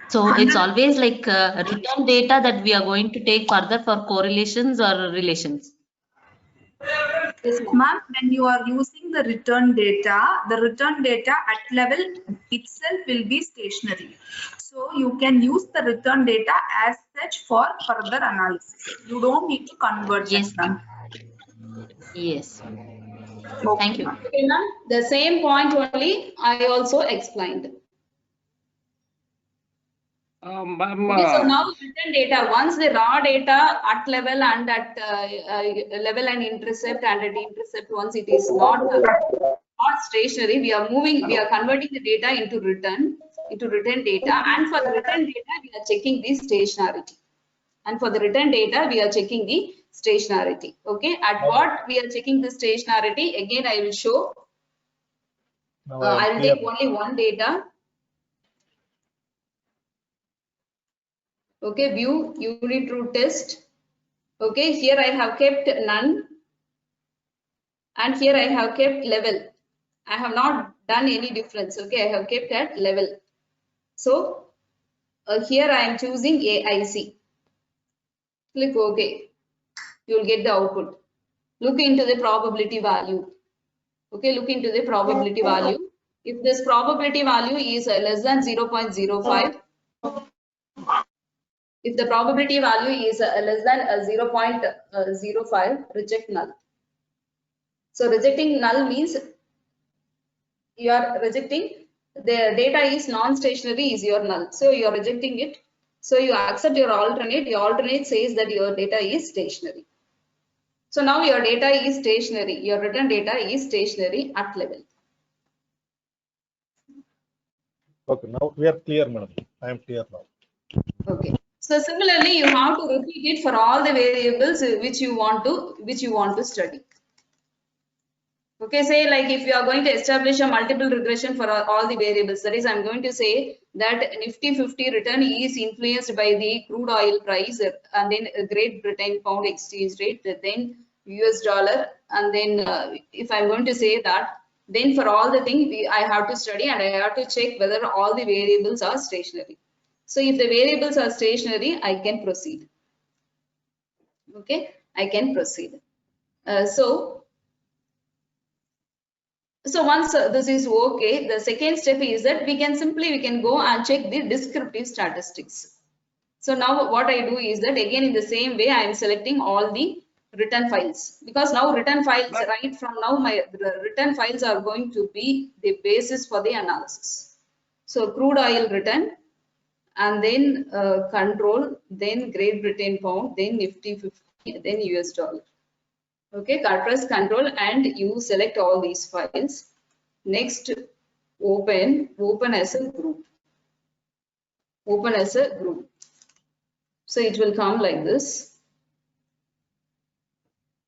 So it's always like return data that we are going to take further for correlations or relations. Yes, ma'am. Ma'am, when you are using the return data at level itself will be stationary. So you can use the return data as such for further analysis. You don't need to convert Yes, them. yes. Okay, Thank you. ma'am. Okay, ma'am. The same point only I also explained. Ma'am, Okay, so now return data, once the raw data at level and at level and intercept and at intercept, once it is not stationary, we are converting the data into return data, and for the return data, we are checking the stationarity. And for the return data, we are checking the stationarity. Okay, at what we are checking the stationarity, again, I will show. Now I will clear. take only one data. Okay, view unit root test. Okay, here I have kept none, and here I have kept level. I have not done any difference. Okay, I have kept at level. So here I am choosing AIC. Click OK. You will get the output. Look into the probability value. Okay, look into the probability value. If this probability value is less than 0.05, if the probability value is less than 0.05, reject null. So rejecting null means you are rejecting the data is non-stationary is your null. So you are rejecting it. So you accept your alternate. Your alternate says that your data is stationary. So now your data is stationary. Your return data is stationary at level. Okay, now we are clear, madam. I am clear now. Okay. So similarly, you have to repeat it for all the variables which you want to study. Okay, say like if you are going to establish a multiple regression for all the variables, that is, I'm going to say that Nifty 50 return is influenced by the crude oil price and then Great Britain pound exchange rate, then US dollar, and then if I'm going to say that, then for all the things I have to study and I have to check whether all the variables are stationary. So if the variables are stationary, I can proceed. Okay, I can proceed. So once this is okay, the second step is that we can go and check the descriptive statistics. So now what I do is that again in the same way I am selecting all the return files, because now return files right from now my return files are going to be the basis for the analysis. So crude oil return, and then control, then Great Britain pound, then Nifty 50, then US dollar. Okay, press control and you select all these files. Next, open as a group. Open as a group. So it will come like this.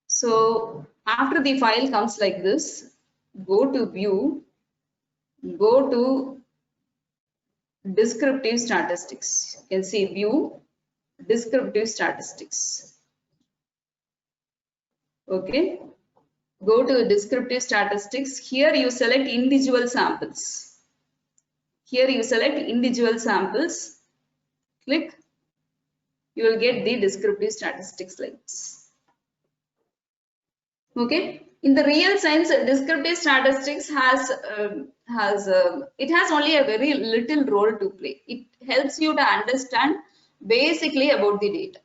So after the file comes like this, go to view, go to descriptive statistics. You can see view, descriptive statistics. Okay, go to descriptive statistics. Here you select individual samples. Here you select individual samples. Click. You will get the descriptive statistics like this. Okay. In the real sense, descriptive statistics has only a very little role to play. It helps you to understand basically about the data.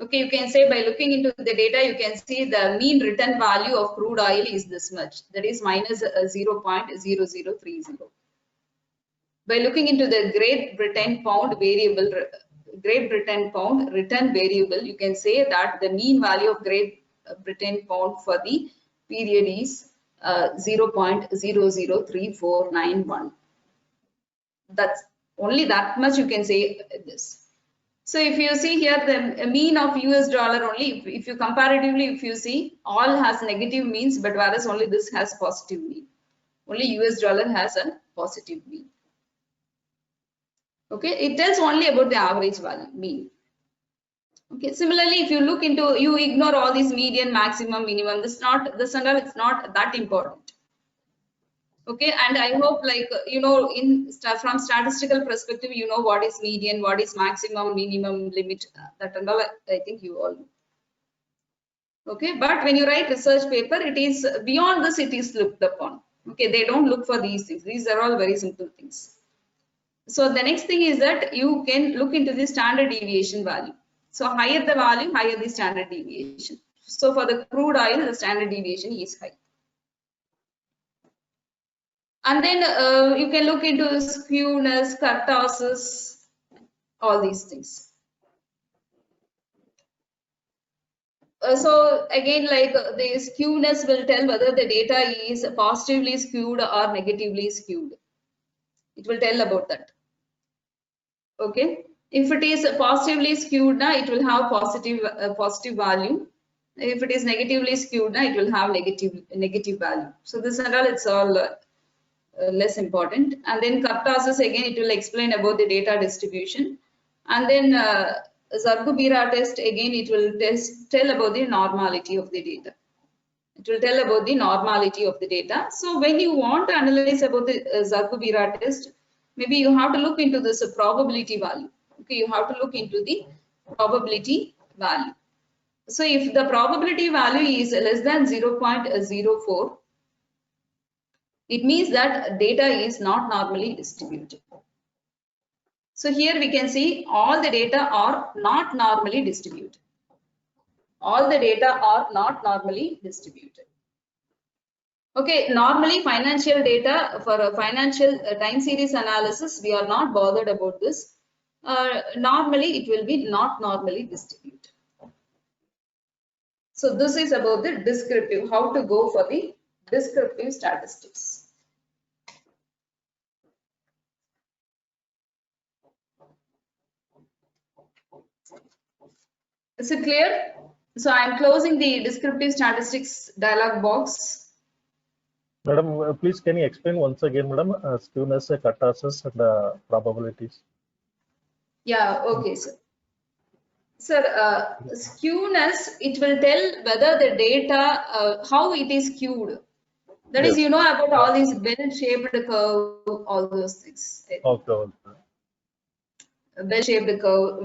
Okay, you can say by looking into the data, you can see the mean return value of crude oil is this much, that is minus 0.0030. By looking into the Great Britain pound variable, Great Britain pound return variable, you can say that the mean value of Great Britain pound for the period is 0.003491. Only that much you can say this. So if you see here the mean of US dollar only, if you comparatively, if you see all has negative means, but whereas only this has positive mean. Only US dollar has a positive mean. Okay, it tells only about the average value, mean. Okay, similarly, if you look into, you ignore all these median, maximum, minimum, this and all, it's not that important. Okay, and I hope like, you know, from statistical perspective, you know what is median, what is maximum, minimum, limit, that and all, I think you all know. Okay, but when you write research paper, it is beyond this, it is looked upon. Okay, they don't look for these things. These are all very simple things. So the next thing is that you can look into the standard deviation value. So higher the value, higher the standard deviation. So for the crude oil, the standard deviation is high. And then you can look into skewness, kurtosis, all these things. So again, like the skewness will tell whether the data is positively skewed or negatively skewed. It will tell about that. Okay. If it is positively skewed, now it will have positive value. If it is negatively skewed, now it will have negative value. So this and all, it's all less important. And then kurtosis, again, it will explain about the data distribution. And then Zargubira test, again, it will tell about the normality of the data. It will tell about the normality of the data. So when you want to analyze about the Zargubira test, maybe you have to look into this probability value. Okay, you have to look into the probability value. So if the probability value is less than 0.04, it means that data is not normally distributed. So here we can see all the data are not normally distributed. All the data are not normally distributed. Okay, normally financial data for a financial time series analysis, we are not bothered about this. Normally it will be not normally distributed. So this is about the descriptive, how to go for the descriptive statistics. Is it clear? So I am closing the descriptive statistics dialog box. Madam, please can you explain once again, madam, skewness, kurtosis, and probabilities? Yeah, okay, sir. Sir, skewness, it will tell whether the data, how it is skewed. That is, you know about all these bell-shaped curve, all those things. Okay. Bell-shaped curve,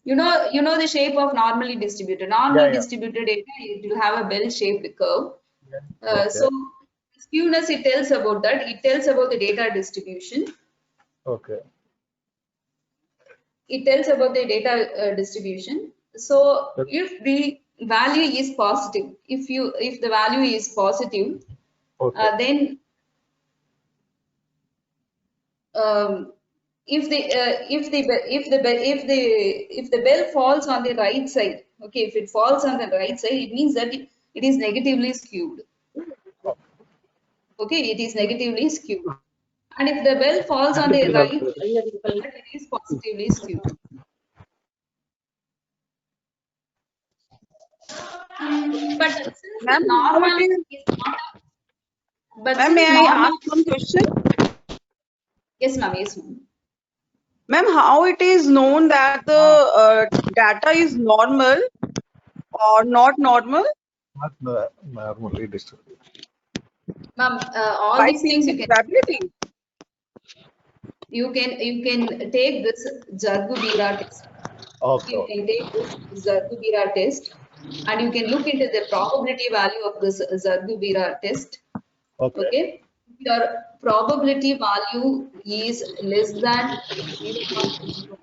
you know the shape of normally distributed. Normally distributed data, it will have a bell-shaped curve. So skewness, it tells about that. It tells about the data distribution. Okay. It tells about the data distribution. So if the value is positive, if the value is positive, then if the bell falls on the right side, okay, if it falls on the right side, it means that it is negatively skewed. Okay, it is negatively skewed. And if the bell falls on the right, it is positively skewed. But since the normal is not, but may I ask one question? Yes, ma'am. Yes, ma'am. Ma'am, how it is known that the data is normal or not normal? Not normally distributed. Ma'am, all these things you can. Probability. You can take this Zargubira test. Okay. You can take this Zargubira test, and you can look into the probability value of this Zargubira test. Okay. Your probability value is less than 0.05.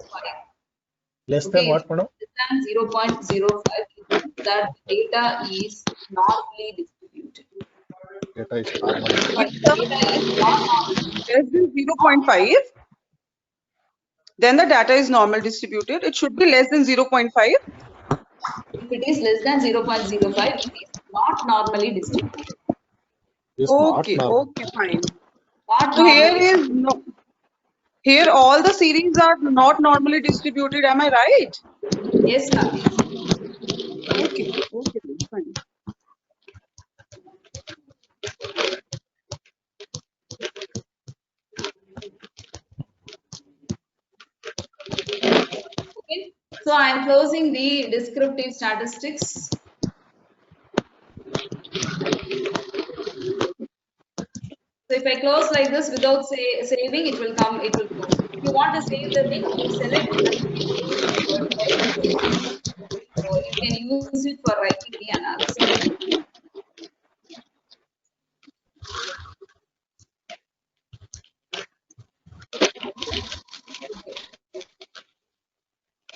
Less than what, madam? Less than 0.05. That data is normally distributed. Data is normally. Data is not less than 0.5. Then the data is normal distributed. It should be less than 0.5. If it is less than 0.05, it is not normally distributed. Okay, okay, fine. not So here normally. is no. Here all the series are not normally distributed. Am I right? Yes, ma'am. Okay. Okay. Then, fine. Okay. So I am closing the descriptive statistics. So if I close like this without saving, it will come, it will close. If you want to save the thing, you select Word file. So you can use it for writing the analysis.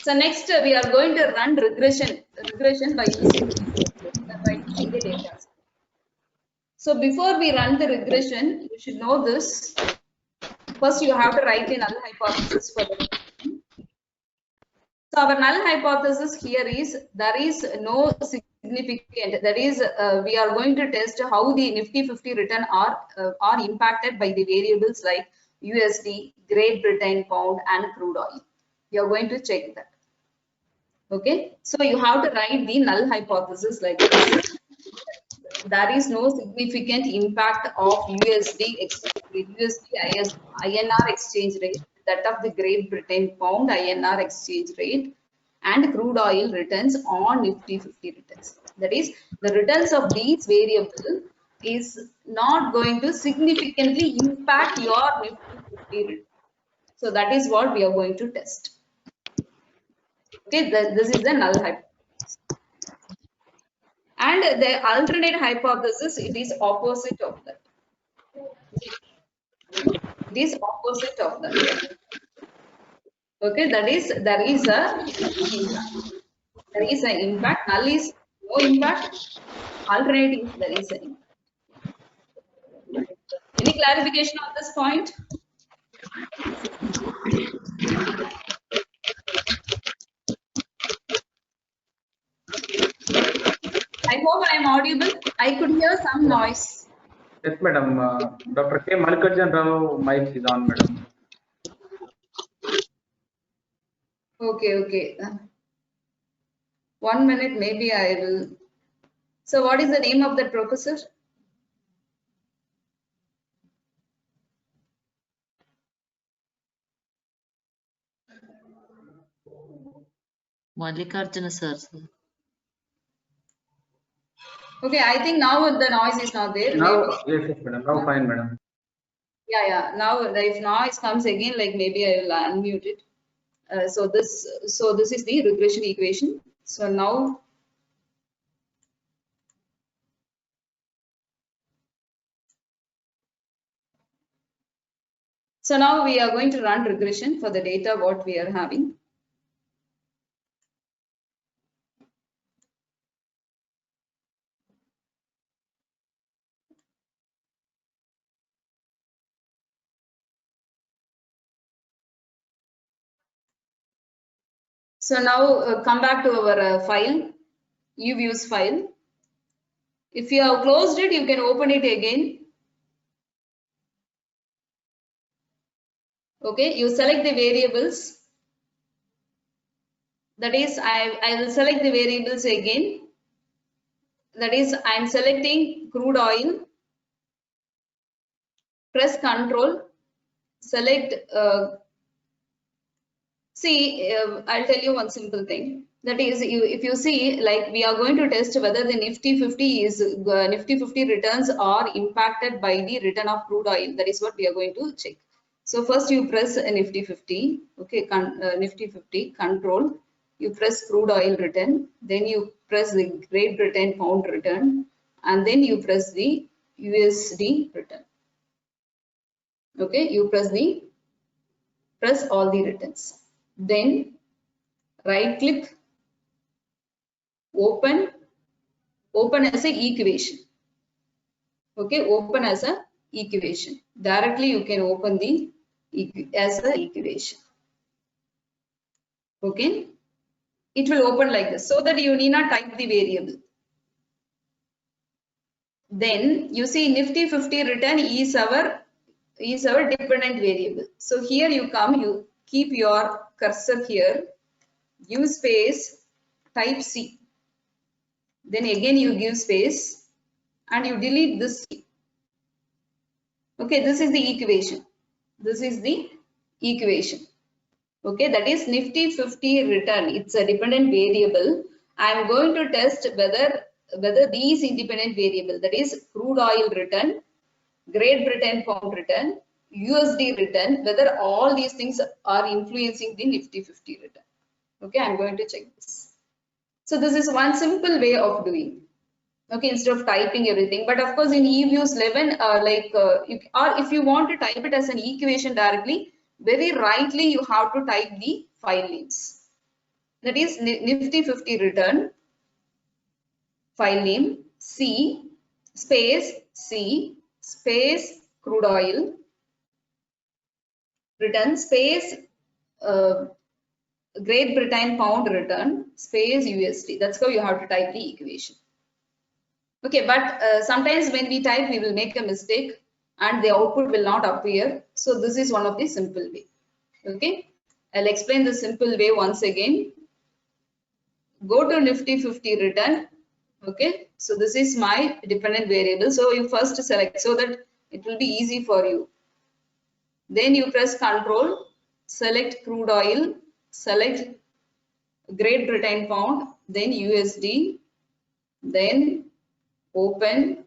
So next we are going to run regression by using the data. So before we run the regression, you should know this. First, you have to write the null hypothesis for the regression. So our null hypothesis here is there is no significant. That is, we are going to test how the Nifty 50 return are impacted by the variables like USD, Great Britain pound, and crude oil. You are going to check that. Okay, so you have to write the null hypothesis like this. There is no significant impact of USD INR exchange rate, that of the Great Britain pound INR exchange rate, and crude oil returns on Nifty 50 returns. That is, the returns of these variables is not going to significantly impact your Nifty 50 return. So that is what we are going to test. Okay, this is the null hypothesis. And the alternate hypothesis, it is opposite of that. It is opposite of that. Okay, that is, there is a impact. There is an impact. Null is no impact. Alternate is there is an impact. Any clarification on this point? I hope I am audible. I could hear some noise. Yes, madam. Dr. K. Mallikarjun Rao mic is on, madam. Okay, okay. 1 minute, maybe I will. So what is the name of that professor? Mallikarjuna sir. Okay, I think now the noise is not there. Now, Maybe. yes, madam. Now fine, madam. Yeah. Now, if noise comes again, like maybe I will unmute it. So this is the regression equation. So now, we are going to run regression for the data what we are having. So now come back to our file, uviews file. If you have closed it, you can open it again. Okay, you select the variables. That is, I will select the variables again. That is, I am selecting crude oil. Press Control. Select. I'll tell you one simple thing. That is, if you see, like we are going to test whether the Nifty 50 is Nifty 50 returns are impacted by the return of crude oil. That is what we are going to check. So first you press Nifty 50. Okay, Nifty 50 Control. You press crude oil return. Then you press the Great Britain pound return, and then you press the USD return. Okay, you press all the returns. Then right click, open as a equation. Okay, open as a equation. Directly you can open the as a equation. Okay, it will open like this, so that you need not type the variable. Then you see Nifty 50 return is our is our dependent variable. So here you come, you keep your cursor here, give space, type C. Then again you give space and you delete this C. Okay, this is the equation. This is the equation. Okay, that is Nifty 50 return. It's a dependent variable. I am going to test whether these independent variable, that is crude oil return, Great Britain pound return, USD return, whether all these things are influencing the Nifty 50 return. Okay, I'm going to check this. So this is one simple way of doing. Okay, instead of typing everything, but of course in eViews 11, or if you want to type it as an equation directly, very rightly you have to type the file names. That is Nifty 50 return, file name C space C space crude oil return space Great Britain pound return space USD. That's how you have to type the equation. Okay, but sometimes when we type, we will make a mistake and the output will not appear. So this is one of the simple way. Okay, I'll explain the simple way once again. Go to Nifty 50 return. Okay, so this is my dependent variable. So you first select so that it will be easy for you. Then you press Control, select crude oil, select Great Britain pound, then USD, then open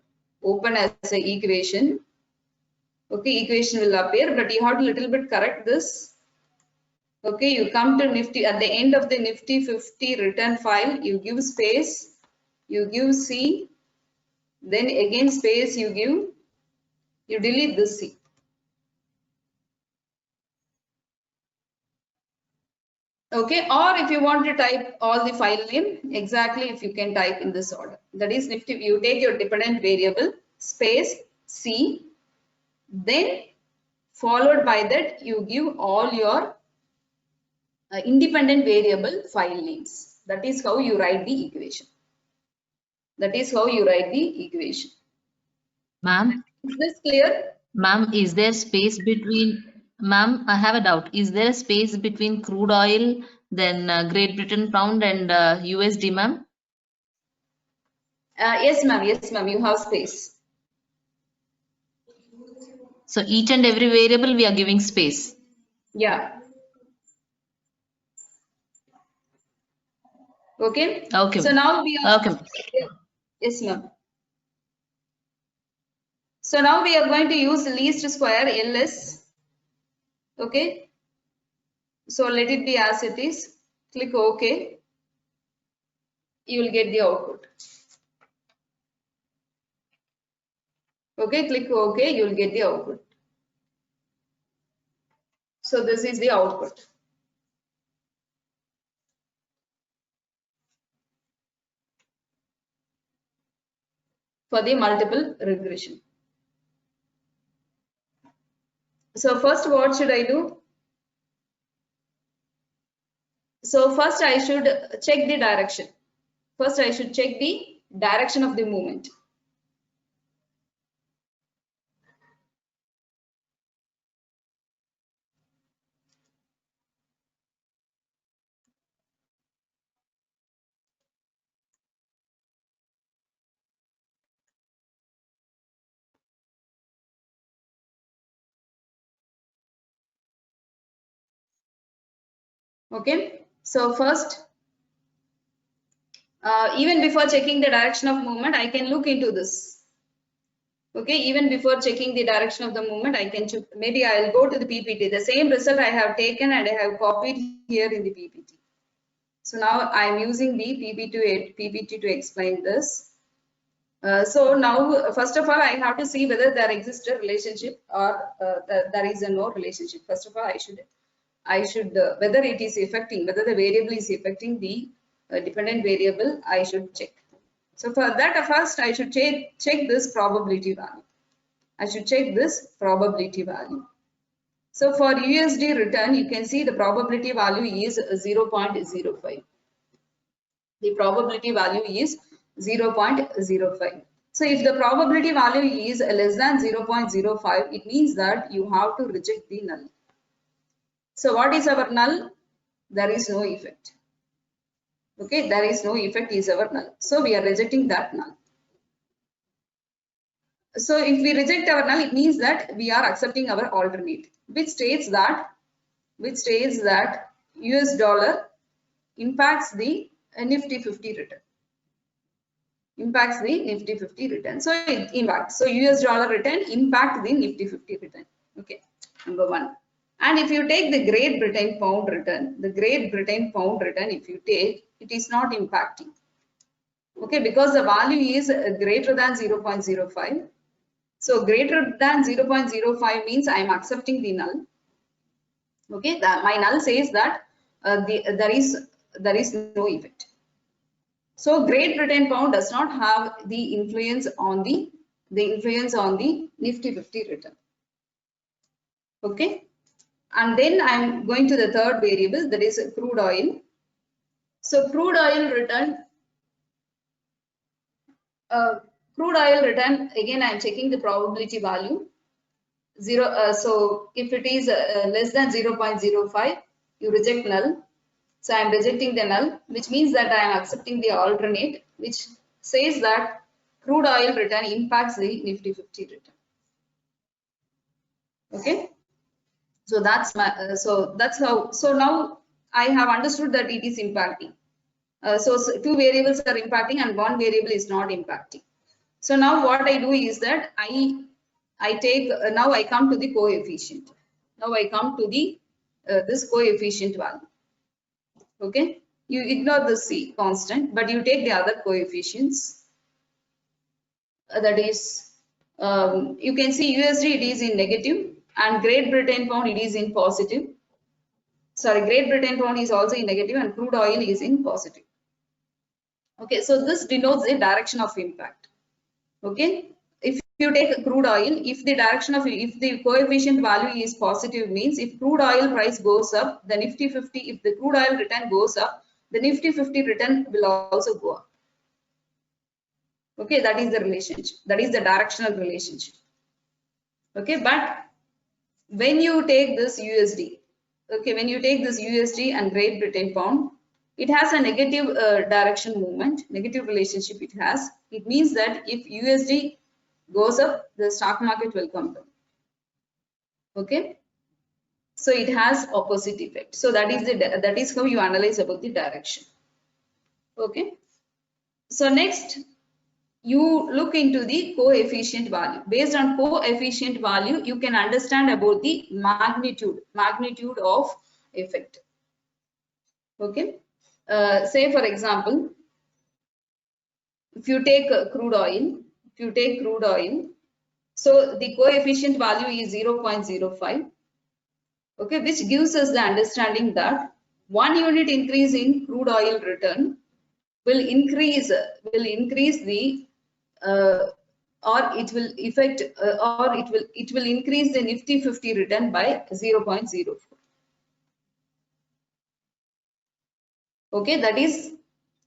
as an equation. Okay, equation will appear, but you have to little bit correct this. Okay, you come to Nifty at the end of the Nifty 50 return file, you give space, you give C, then again space you delete this C. Okay, or if you want to type all the file name, exactly if you can type in this order. That is Nifty, you take your dependent variable, space C, then followed by that you give all your independent variable file names. That is how you write the equation. That is how you write the equation. Ma'am? Is this clear? Ma'am, is there space between, ma'am, I have a doubt. Is there a space between crude oil, then Great Britain pound and USD, ma'am? Yes, ma'am. Yes, ma'am. You have space. So each and every variable we are giving space. Yeah. Okay. Okay. So now we are. Okay. Yes, ma'am. So now we are going to use least square LS. Okay. So let it be as it is. Click OK. You will get the output. Okay, click OK. You will get the output. So this is the output. For the multiple regression. So first, what should I do? So first I should check the direction. First I should check the direction of the movement. Okay, so first, even before checking the direction of movement, I can look into this. Okay, even before checking the direction of the movement, I can maybe I'll go to the PPT. The same result I have taken and I have copied here in the PPT. So now I'm using the PPT to explain this. So now, first of all, I have to see whether there exists a relationship or there is a no relationship. First of all, I should whether it is affecting, whether the variable is affecting the dependent variable, I should check. So for that, first I should check this probability value. I should check this probability value. So for USD return, you can see the probability value is 0.05. The probability value is 0.05. So if the probability value is less than 0.05, it means that you have to reject the null. So what is our null? There is no effect. Okay, there is no effect is our null. So we are rejecting that null. So if we reject our null, it means that we are accepting our alternate, which states that US dollar impacts the Nifty 50 return. Impacts the Nifty 50 return. So it impacts. So US dollar return impact the Nifty 50 return. Okay, number one. And if you take the Great Britain pound return, if you take, it is not impacting. Okay, because the value is greater than 0.05. So greater than 0.05 means I am accepting the null. Okay, my null says that there is no effect. So Great Britain pound does not have the influence on the Nifty 50 return. Okay, and then I am going to the third variable, that is crude oil. So crude oil return. Again I am checking the probability value. So if it is less than 0.05, you reject null. So I am rejecting the null, which means that I am accepting the alternate, which says that crude oil return impacts the Nifty 50 return. Okay, so that's my that's how. So now I have understood that it is impacting. So two variables are impacting and one variable is not impacting. So now what I do is that I take now I come to the coefficient. Now I come to the this coefficient value. Okay, you ignore the C constant, but you take the other coefficients. That is, you can see USD it is in negative and Great Britain pound it is in positive. Sorry, Great Britain pound is also in negative and crude oil is in positive. Okay, so this denotes the direction of impact. Okay, if you take crude oil, if the coefficient value is positive, means if crude oil price goes up, the Nifty 50, if the crude oil return goes up, the Nifty 50 return will also go up. Okay, that is the relationship. That is the directional relationship. Okay, but when you take this USD, okay, when you take this USD and Great Britain pound, it has a negative direction movement, negative relationship it has. It means that if USD goes up, the stock market will come down. Okay, so it has opposite effect. So that is how you analyze about the direction. Okay, so next you look into the coefficient value. Based on coefficient value, you can understand about the magnitude of effect. Okay, say for example, if you take crude oil, so the coefficient value is 0.05. Okay, which gives us the understanding that 1 unit increase in crude oil return will increase the or it will affect or it will increase the Nifty 50 return by 0.04. Okay, that is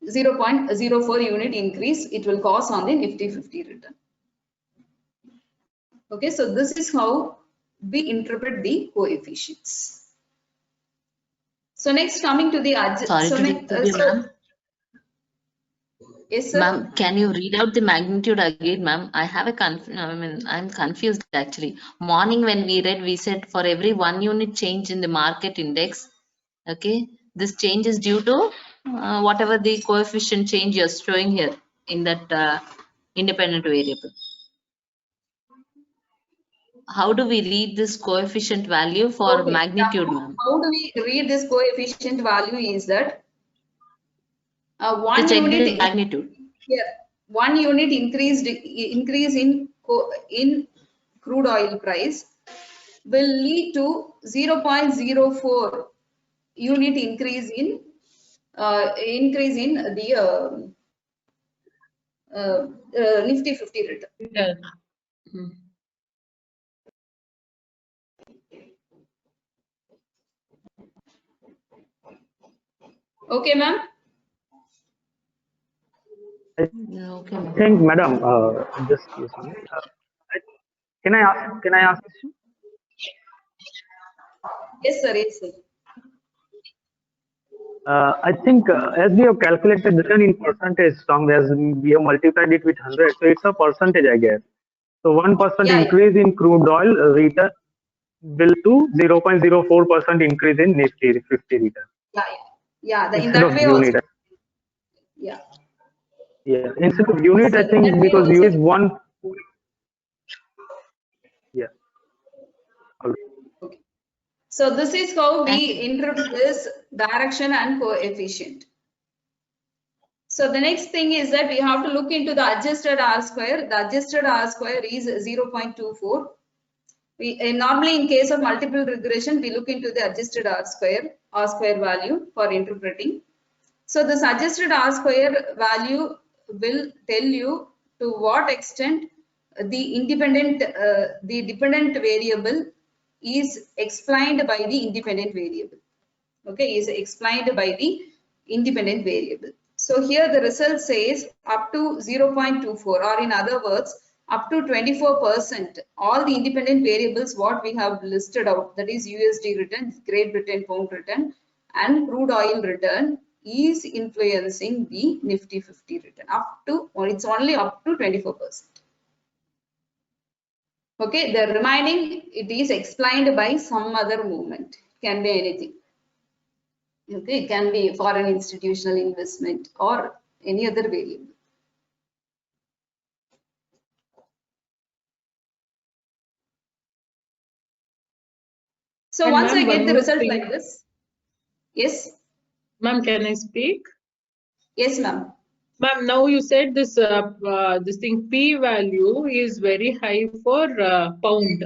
0.04 unit increase it will cause on the Nifty 50 return. Okay, so this is how we interpret the coefficients. So next, coming to the Sorry to disturb you, ma'am. Yes, sir. Ma'am, can you read out the magnitude again, ma'am? I have a I'm confused actually. Morning when we read, we said for every 1 unit change in the market index, okay, this change is due to whatever the coefficient change you're showing here in that independent variable. How do we read this coefficient value for Okay, magnitude, ma'am? How do we read this coefficient value is that 1 To check unit the magnitude. Here, 1 unit increase in crude oil price will lead to 0.04 unit increase in the Nifty 50 return. Yeah. Okay, ma'am. Okay, I ma'am. think, madam, just excuse me. Can I ask you? Yes, sir. Yes, sir. I think as we have calculated return in percentage term, as we have multiplied it with 100, so it's a percentage, I guess. So 1% Yeah, yeah. increase in crude oil return will to 0.04% increase in Nifty 50 return Yeah, yeah. In instead that of way also. unit. Yeah. Yeah, instead of unit, So I in that think way because also. unit is one. Yeah. Okay. So this is how Thank we introduce direction and coefficient. So the next thing is that we have to look into the adjusted R square. The adjusted R square is 0.24. Normally in case of multiple regression, we look into the adjusted R square value for interpreting. So this adjusted R square value will tell you to what extent the dependent variable is explained by the independent variable. Okay, is explained by the independent variable. So here the result says up to 0.24, or in other words, up to 24%, all the independent variables what we have listed out, that is USD return, Great Britain pound return, and crude oil return, is influencing the Nifty 50 return up to, or it's only up to 24%. Okay, the remaining, it is explained by some other movement, can be anything. Okay, it can be foreign institutional investment or any other variable. So And once I ma'am, get one the more result thing. like this, yes, Ma'am, can I speak? yes, ma'am. Ma'am, now you said this this thing P value is very high for pound.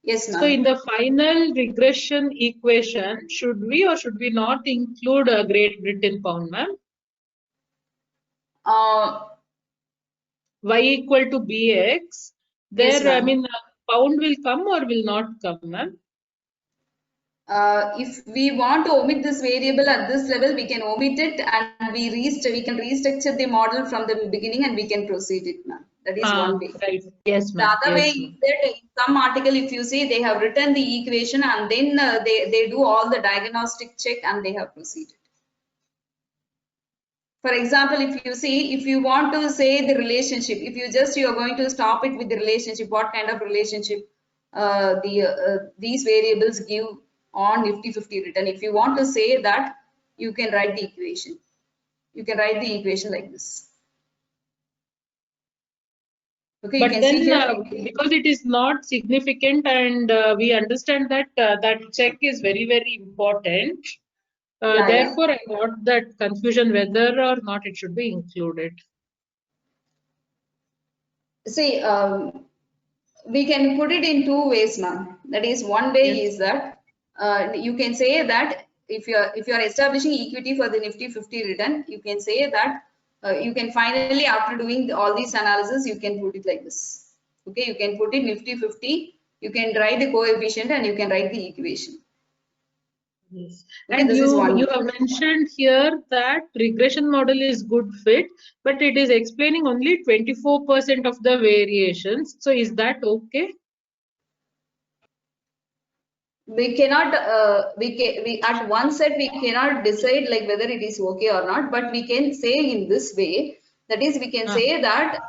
Yes, So in ma'am. the final regression equation, should we or should we not include Great Britain pound, ma'am? Y equal to BX. Yes, There, I ma'am. mean, pound will come or will not come, ma'am? If we want to omit this variable at this level, we can omit it and we can restructure the model from the beginning and we can proceed it, ma'am. That is one way. Right. Yes, The ma'am. other way Yes, is ma'am. that in some article, if you see, they have written the equation and then they do all the diagnostic check and they have proceeded. For example, if you see, if you want to say the relationship, if you are going to stop it with the relationship, what kind of relationship these variables give on Nifty 50 return. If you want to say that, you can write the equation. You can write the equation like this. Okay, you But can then, see here. because it is not significant and we understand that that check is very, very important. Yeah. Therefore, I got that confusion whether or not it should be included. See, we can put it in two ways, ma'am. That is, one way Yes. is that you can say that if you are establishing equity for the Nifty 50 return, you can say that you can finally, after doing all these analysis, you can put it like this. Okay, you can put it Nifty 50. You can write the coefficient and you can write the equation. Yes. Okay, And this is one you way. have mentioned here that regression model is good fit, but it is explaining only 24% of the variations. So is that okay? We cannot we at one set we cannot decide like whether it is okay or not, but we can say in this way, that is, we can say that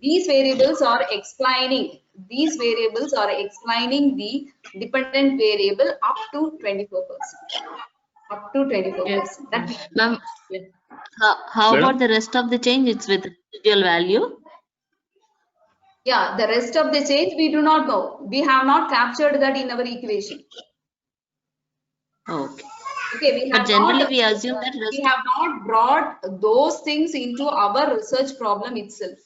these variables are explaining the dependent variable up to 24%, up to 24%. Yes. That Ma'am, Yes. how Madam? about the rest of the change? It's with residual value. yeah, the rest of the change we do not know. We have not captured that in our equation. Okay. Okay, we But have generally not we assume that rest. brought those things into our research problem itself.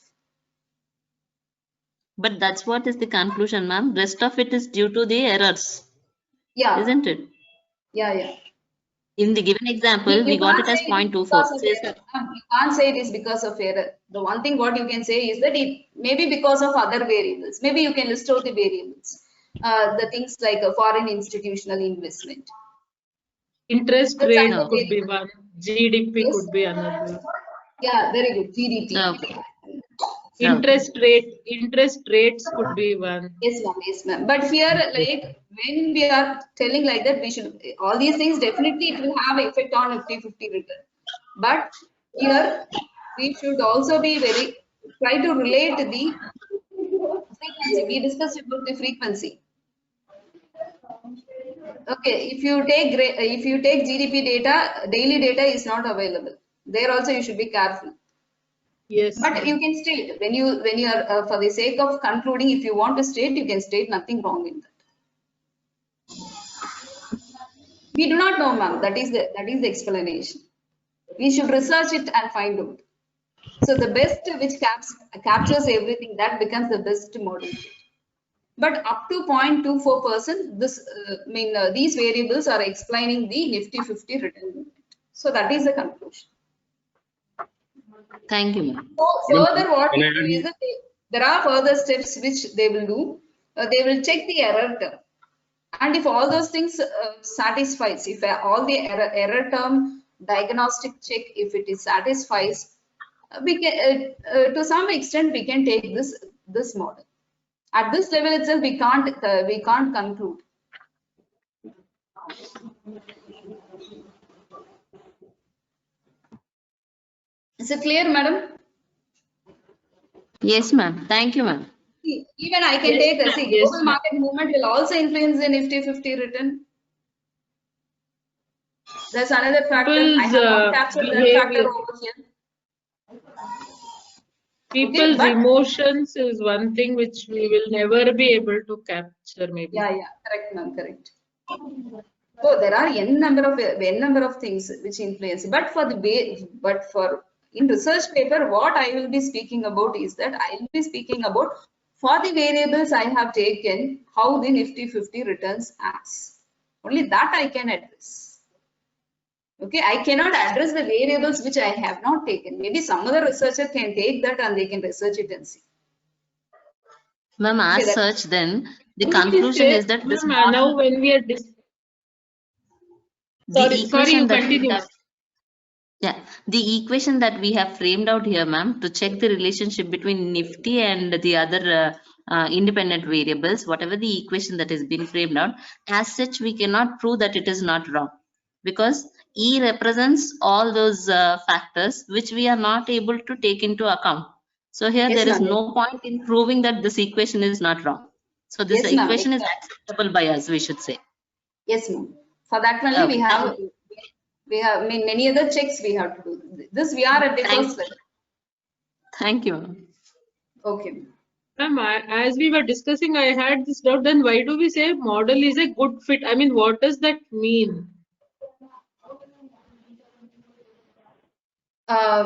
But that's what is the conclusion, ma'am. Rest of it is due to the errors, Yeah, isn't it? yeah. In the given example, we You got can't it as say it is because 0.24. of Says error. You can't say it is because of error. The one thing what you can say is that it may be because of other variables. Maybe you can list out the variables. The things like a foreign institutional investment. Interest That's rate another no. could be variable. one, GDP Yes. could be another. Yeah, very good. GDP. Okay. Interest rates could be one. Yes, ma'am. Yes, ma'am. But here, like when we are telling like that, we should all these things definitely it will have effect on Nifty 50 return. But here we should also be very try to relate the frequency. We discussed about the frequency. Okay, if you take GDP data, daily data is not available. There also you should be careful. Yes. But you can state when you are for the sake of concluding, if you want to state, you can state, nothing wrong in that. We do not know, ma'am. That is the explanation. We should research it and find out. So the best which captures everything, that becomes the best model. But up to 0.24%, these variables are explaining the Nifty 50 return movement. So that is the conclusion. Thank you, ma'am. So further, what we do is that there are further steps which they will do. They will check the error term, and if all those things satisfies, if all the error term diagnostic check, if it is satisfies, we can to some extent we can take this model. At this level itself, we can't conclude. Is it clear, madam? Yes, ma'am. Thank you, ma'am. Even I can take global market movement will also influence the Nifty 50 return. That's another factor. I have not captured that factor over here. People's emotions is one thing which we will never be able to capture, maybe. Yeah, correct, ma'am, correct. So there are n number of things which influence. But for in research paper, what I will be speaking about is that I will be speaking about for the variables I have taken, how the Nifty 50 returns as. Only that I can address. Okay, I cannot address the variables which I have not taken. Maybe some other researcher can take that and they can research it and see. Ma'am, as such, then the conclusion is that this model, now when we are the equation that we have framed out here, ma'am, to check the relationship between Nifty and the other independent variables, whatever the equation that has been framed out, as such, we cannot prove that it is not wrong, because E represents all those factors which we are not able to take into account. So here there is no point in proving that this equation is not wrong. So this equation is acceptable by us, we should say. Yes, ma'am. For that only we have many other checks we have to do. This we are at the first level. Thank you. Okay. Ma'am, as we were discussing, I had this doubt. Then why do we say model is a good fit? I mean, what does that mean?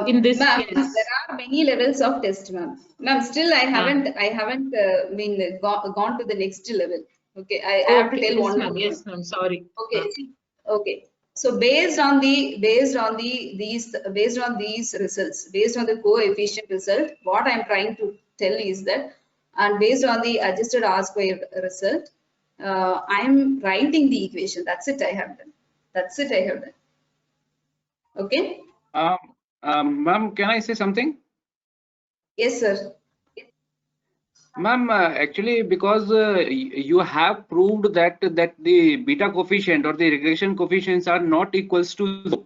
In this case, there are many levels of test, ma'am. Ma'am, still I haven't gone to the next level. Okay, I have to tell one more. Yes, ma'am. Sorry. Okay. Okay. So based on these results, based on the coefficient result, what I'm trying to tell is that, and based on the adjusted R squared result, I'm writing the equation. That's it I have done. Okay. Ma'am, can I say something? Yes, sir. Ma'am, actually, because you have proved that the beta coefficient or the regression coefficients are not equals to 0.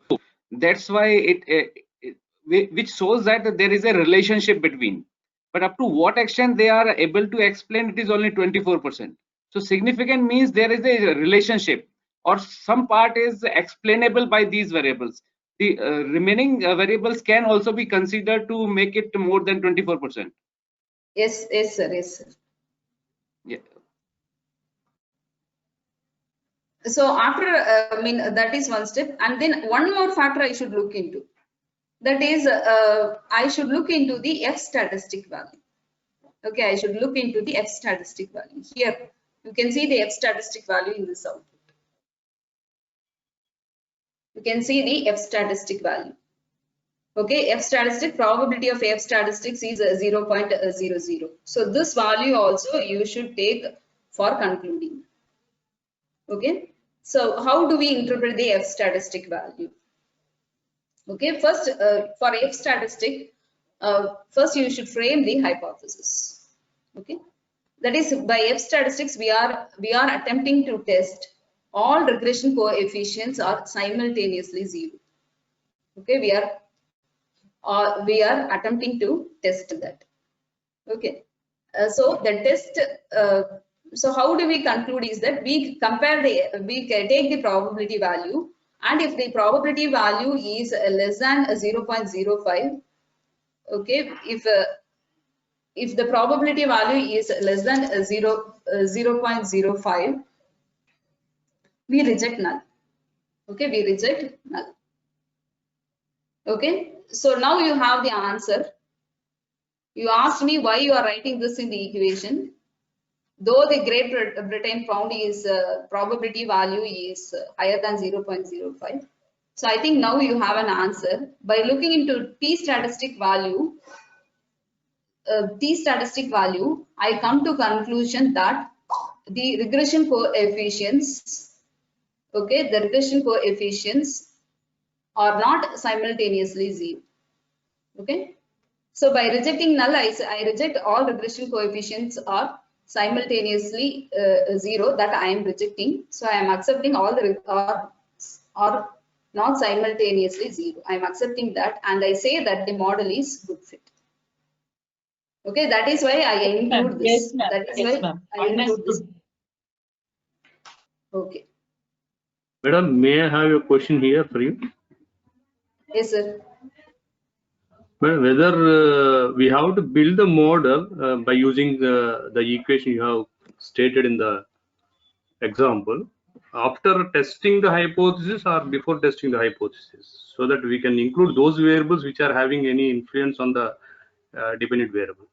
That's why which shows that there is a relationship between. But up to what extent they are able to explain, it is only 24%. So significant means there is a relationship, or some part is explainable by these variables. The remaining variables can also be considered to make it more than 24%. Yes, sir. Yeah. So after, that is one step, and then one more factor I should look into. That is, I should look into the F statistic value. Okay, I should look into the F statistic value. Here, you can see the F statistic value in this output. You can see the F statistic value. Okay, F statistic, probability of F statistics is 0.00. So this value also you should take for concluding. Okay, so how do we interpret the F statistic value? Okay, first for F statistic, first you should frame the hypothesis. Okay, that is by F statistics we are attempting to test all regression coefficients are simultaneously 0. Okay, we are attempting to test that. Okay, so the test. So how do we conclude is that we compare we take the probability value, and if the probability value is less than 0.05, okay, if the probability value is less than 0.05, we reject null. Okay, we reject null. Okay, so now you have the answer. You asked me why you are writing this in the equation. Though the Great Britain found is probability value is higher than 0.05. So I think now you have an answer. By looking into t statistic value, I come to conclusion that the regression coefficients, okay, the regression coefficients are not simultaneously 0. Okay, so by rejecting null, I reject all regression coefficients are simultaneously 0, that I am rejecting. So I am accepting all the are not simultaneously 0. I am accepting that, and I say that the model is good fit. Okay, that is why I include this. Yes, ma'am. That is Yes, why ma'am. I include this. Understood. Okay. Madam, may I have a question here for you? Yes, sir. Whether we have to build the model by using the equation you have stated in the example after testing the hypothesis or before testing the hypothesis, so that we can include those variables which are having any influence on the dependent variable.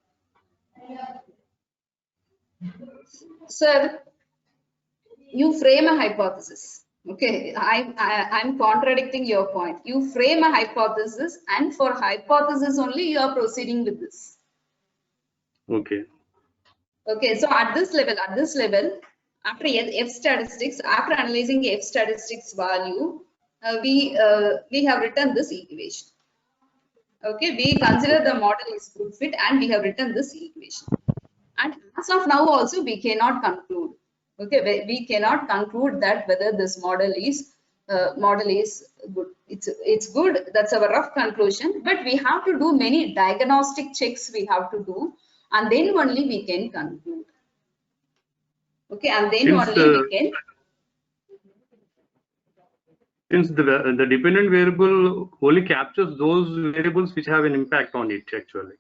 Sir, you frame a hypothesis. Okay, I'm contradicting your point. You frame a hypothesis, and for hypothesis only you are proceeding with this. Okay. Okay, so at this level, after F statistics, after analyzing F statistics value, we have written this equation. Okay, we consider the model is good fit, and we have written this equation. And as of now, also we cannot conclude. Okay, we cannot conclude that whether this model is good. It's good. That's our rough conclusion. But we have to do many diagnostic checks. We have to do, and then only we can conclude. Okay, and then only we can. Since the dependent variable only captures those variables which have an impact on it, actually.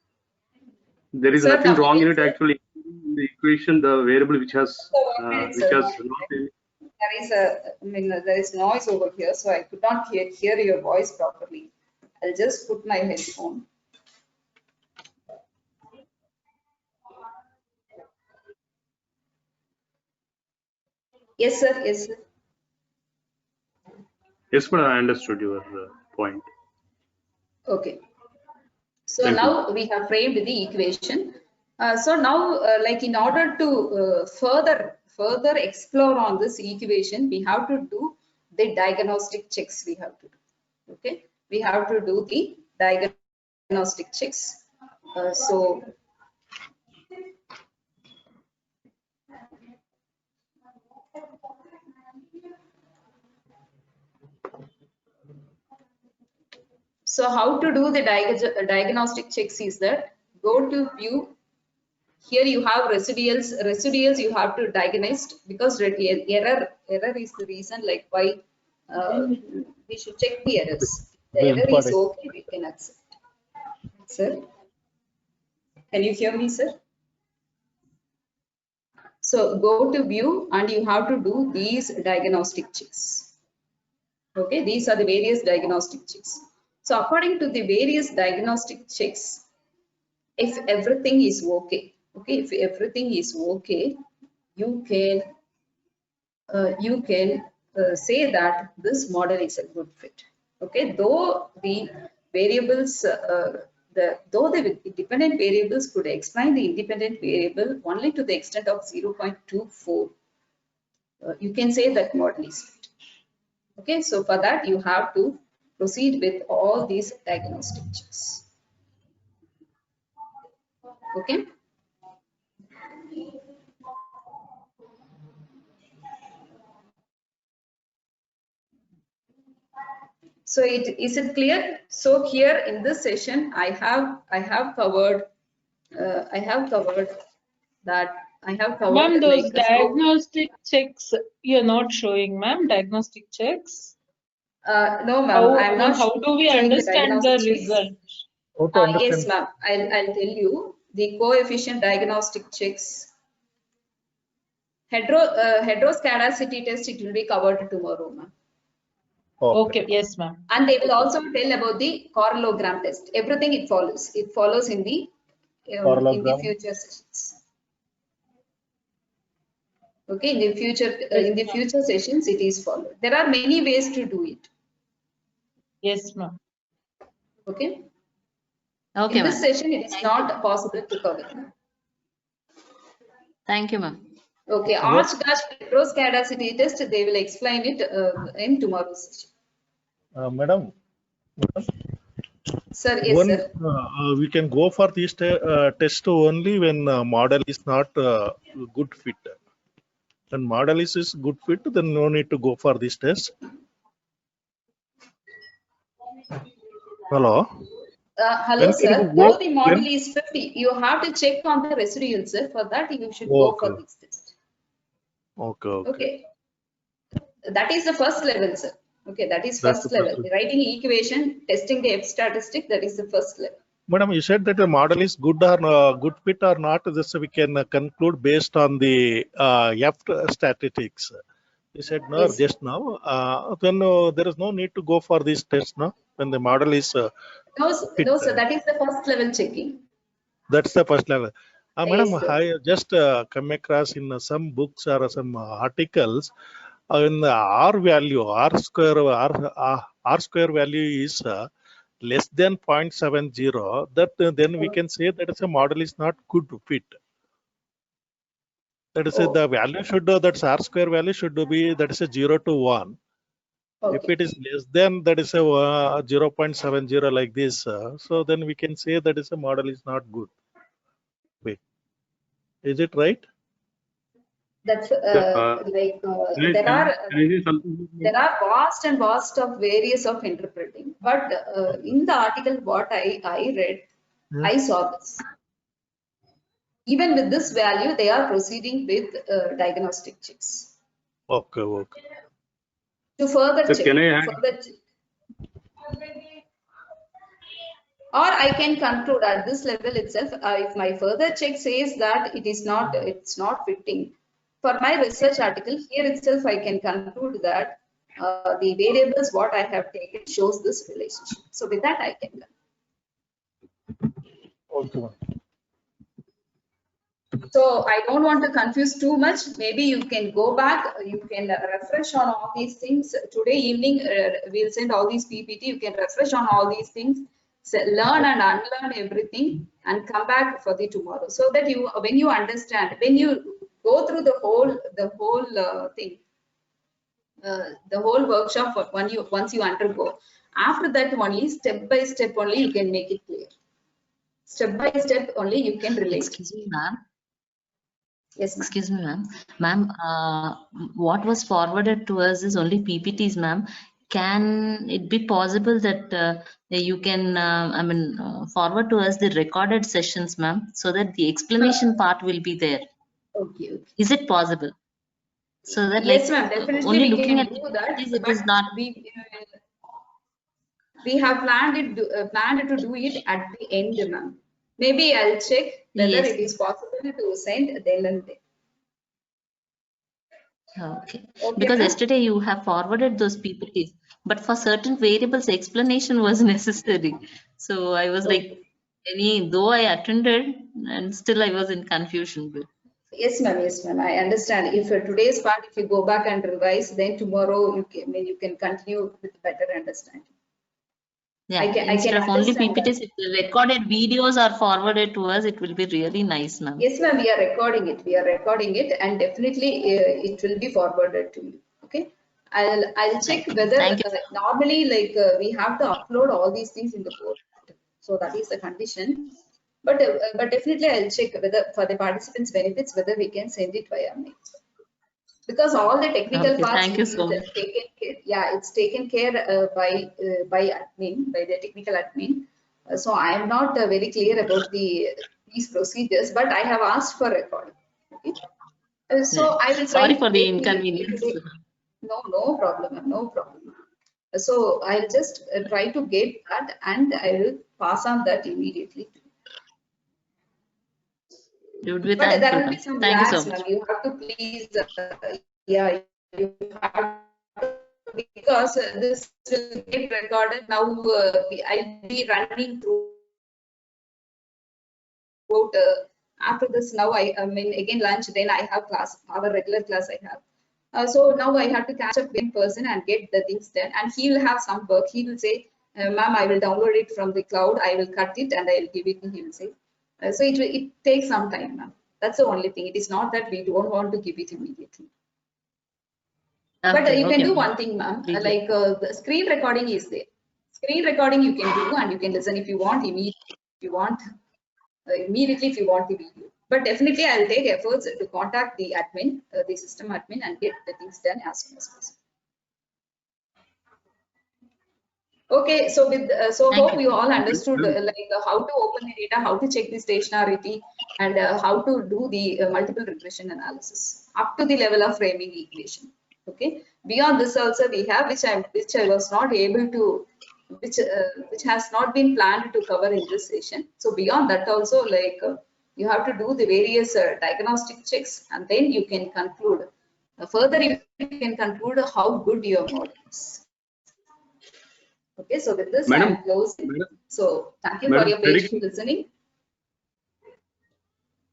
There is nothing wrong in it, actually. In the equation, the variable which has not been. There is noise over here, so I could not hear your voice properly. I'll just put my headphone. Yes, sir. Yes, sir. Yes, but I understood your point. Okay. So now we have framed the equation. So now, like in order to further explore on this equation, we have to do the diagnostic checks. We have to do. Okay, we have to do the diagnostic checks. So how to do the diagnostic checks is that go to view. Here you have residuals. Residuals you have to diagnose, because error is the reason like why we should check the errors. The error is okay, we can accept. Sir, can you hear me, sir? So go to view and you have to do these diagnostic checks. Okay, these are the various diagnostic checks. So according to the various diagnostic checks, if everything is okay, if everything is okay, you can say that this model is a good fit. Okay, though the variables, though the dependent variables could explain the independent variable only to the extent of 0.24, you can say that model is fit. Okay, so for that you have to proceed with all these diagnostic checks. Okay. So is it clear? So here in this session, I have covered that. I have covered Ma'am, those like diagnostic checks you're not showing, ma'am. Diagnostic checks. No, ma'am. I'm not. How do we showing understand the diagnostic checks. result? How to understand? Yes, ma'am. I'll tell you the coefficient diagnostic checks. Heteroscedasticity test, it will be covered tomorrow, ma'am. Okay, yes, ma'am. And they will also tell about the correlogram test. Everything it follows. It follows in the future sessions. Okay, in the future sessions it is followed. There are many ways to do it. Yes, ma'am. Okay. Okay, in this ma'am. session, it is not possible to cover. Thank you, ma'am. Okay, Arch-Gash heteroscedasticity test, they will explain it in tomorrow's session. Madam. Sir, yes, sir. We can go for this test only when model is not good fit. When model is good fit, then no need to go for this test. Hello. Hello, sir. Though the model is 50, you have to check on the residual, sir. For that, you should go for this test. Okay. That is the first level, sir. Okay, that is first level. Writing equation, testing the F statistic, that is the first level. Madam, you said that the model is good or good fit or not. This we can conclude based on the F statistics. You said no, yes, just now. Then there is no need to go for this test, no? When the model is no, sir, that is the first level checking. That's the first level. Madam, yes, I just come across in some books or some articles in the R value, R square value is less than 0.70. That then we can say that is a model is not good fit. That is the value should that's R square value should be that is a 0 to 1. Okay. If it is less than that is a 0.70 like this, so then we can say that is a model is not good. Wait, is it right? That's there are vast and vast of various of interpreting, but in the article what I read, I saw this. Even with this value, they are proceeding with diagnostic checks. Okay. To further so check. Can I add? Or I can conclude at this level itself, if my further check says that it's not fitting. For my research article, here itself I can conclude that the variables what I have taken shows this relationship. So with that I can conclude. So I don't want to confuse too much. Maybe you can go back, you can refresh on all these things. Today evening, we'll send all these PPT. You can refresh on all these things, learn and unlearn everything, and come back for the tomorrow. So that you, when you understand, when you go through the whole thing, the whole workshop, once you undergo, after that only step by step only you can make it clear. Step by step only you can relate. Excuse me, ma'am. Yes, excuse me, ma'am. Ma'am, what was forwarded to us is only PPTs, ma'am. Can it be possible that you can, forward to us the recorded sessions, ma'am, so that the explanation part will be there? Okay. Is it possible? So that, yes, like, ma'am, definitely only we looking can at do that. it is not. We have planned to do it at the end, ma'am. Maybe I'll check whether it is possible to send then and there. Okay. Because yesterday you have forwarded those PPTs, but for certain variables explanation was necessary. So I was like, though I attended and still I was in confusion. Yes, ma'am. Yes, ma'am. I understand. If today's part, if you go back and revise, then tomorrow you can continue with better understanding. Yeah, instead of only PPTs, if the recorded videos are forwarded to us, it will be really nice, ma'am. Yes, ma'am. We are recording it. And definitely it will be forwarded to you. Okay. I'll check whether Thank you. normally like we have to upload all these things in the portal. So that is the condition. But definitely I'll check whether for the participants' benefits whether we can send it via mail. Because all the technical Okay, parts thank you is so much. taken care. Yeah, it's taken care by admin, by the technical admin. So I am not very clear about these procedures, but I have asked for recording. Okay. So I will try Sorry for the today. inconvenience. No problem, ma'am, no problem. So I'll just try to get that and I will pass on that immediately. You would be But thankful, there will be ma'am. some Thank you so lags, much. ma'am. You have to please, yeah, you have to, because this will get recorded now. I'll be running through. After this, now I mean again lunch. Then I have class, our regular class I have. So now I have to catch up in person and get the things done. And he will have some work. He will say, "Ma'am, I will download it from the cloud. I will cut it and I will give it." He will say. So it takes some time, ma'am. That's the only thing. It is not that we don't want to give it immediately. But Okay, you can okay, do ma'am. one thing, ma'am. Please. Like the screen recording is there. Screen recording you can do and you can listen if you want immediately. If you want immediately, if you want the video. But definitely, I'll take efforts to contact the admin, the system admin, and get the things done as soon as possible. Okay, so with so Thank hope you. you all understood how to open the data, how to check the stationarity, and how to do the multiple regression analysis up to the level of framing equation. Okay. Beyond this also we have which I was not able to, which has not been planned to cover in this session. So beyond that also you have to do the various diagnostic checks and then you can conclude. Further, you can conclude how good your model is. Okay, so with this, Madam, I'm closing. So thank you for Madam, your patient listening.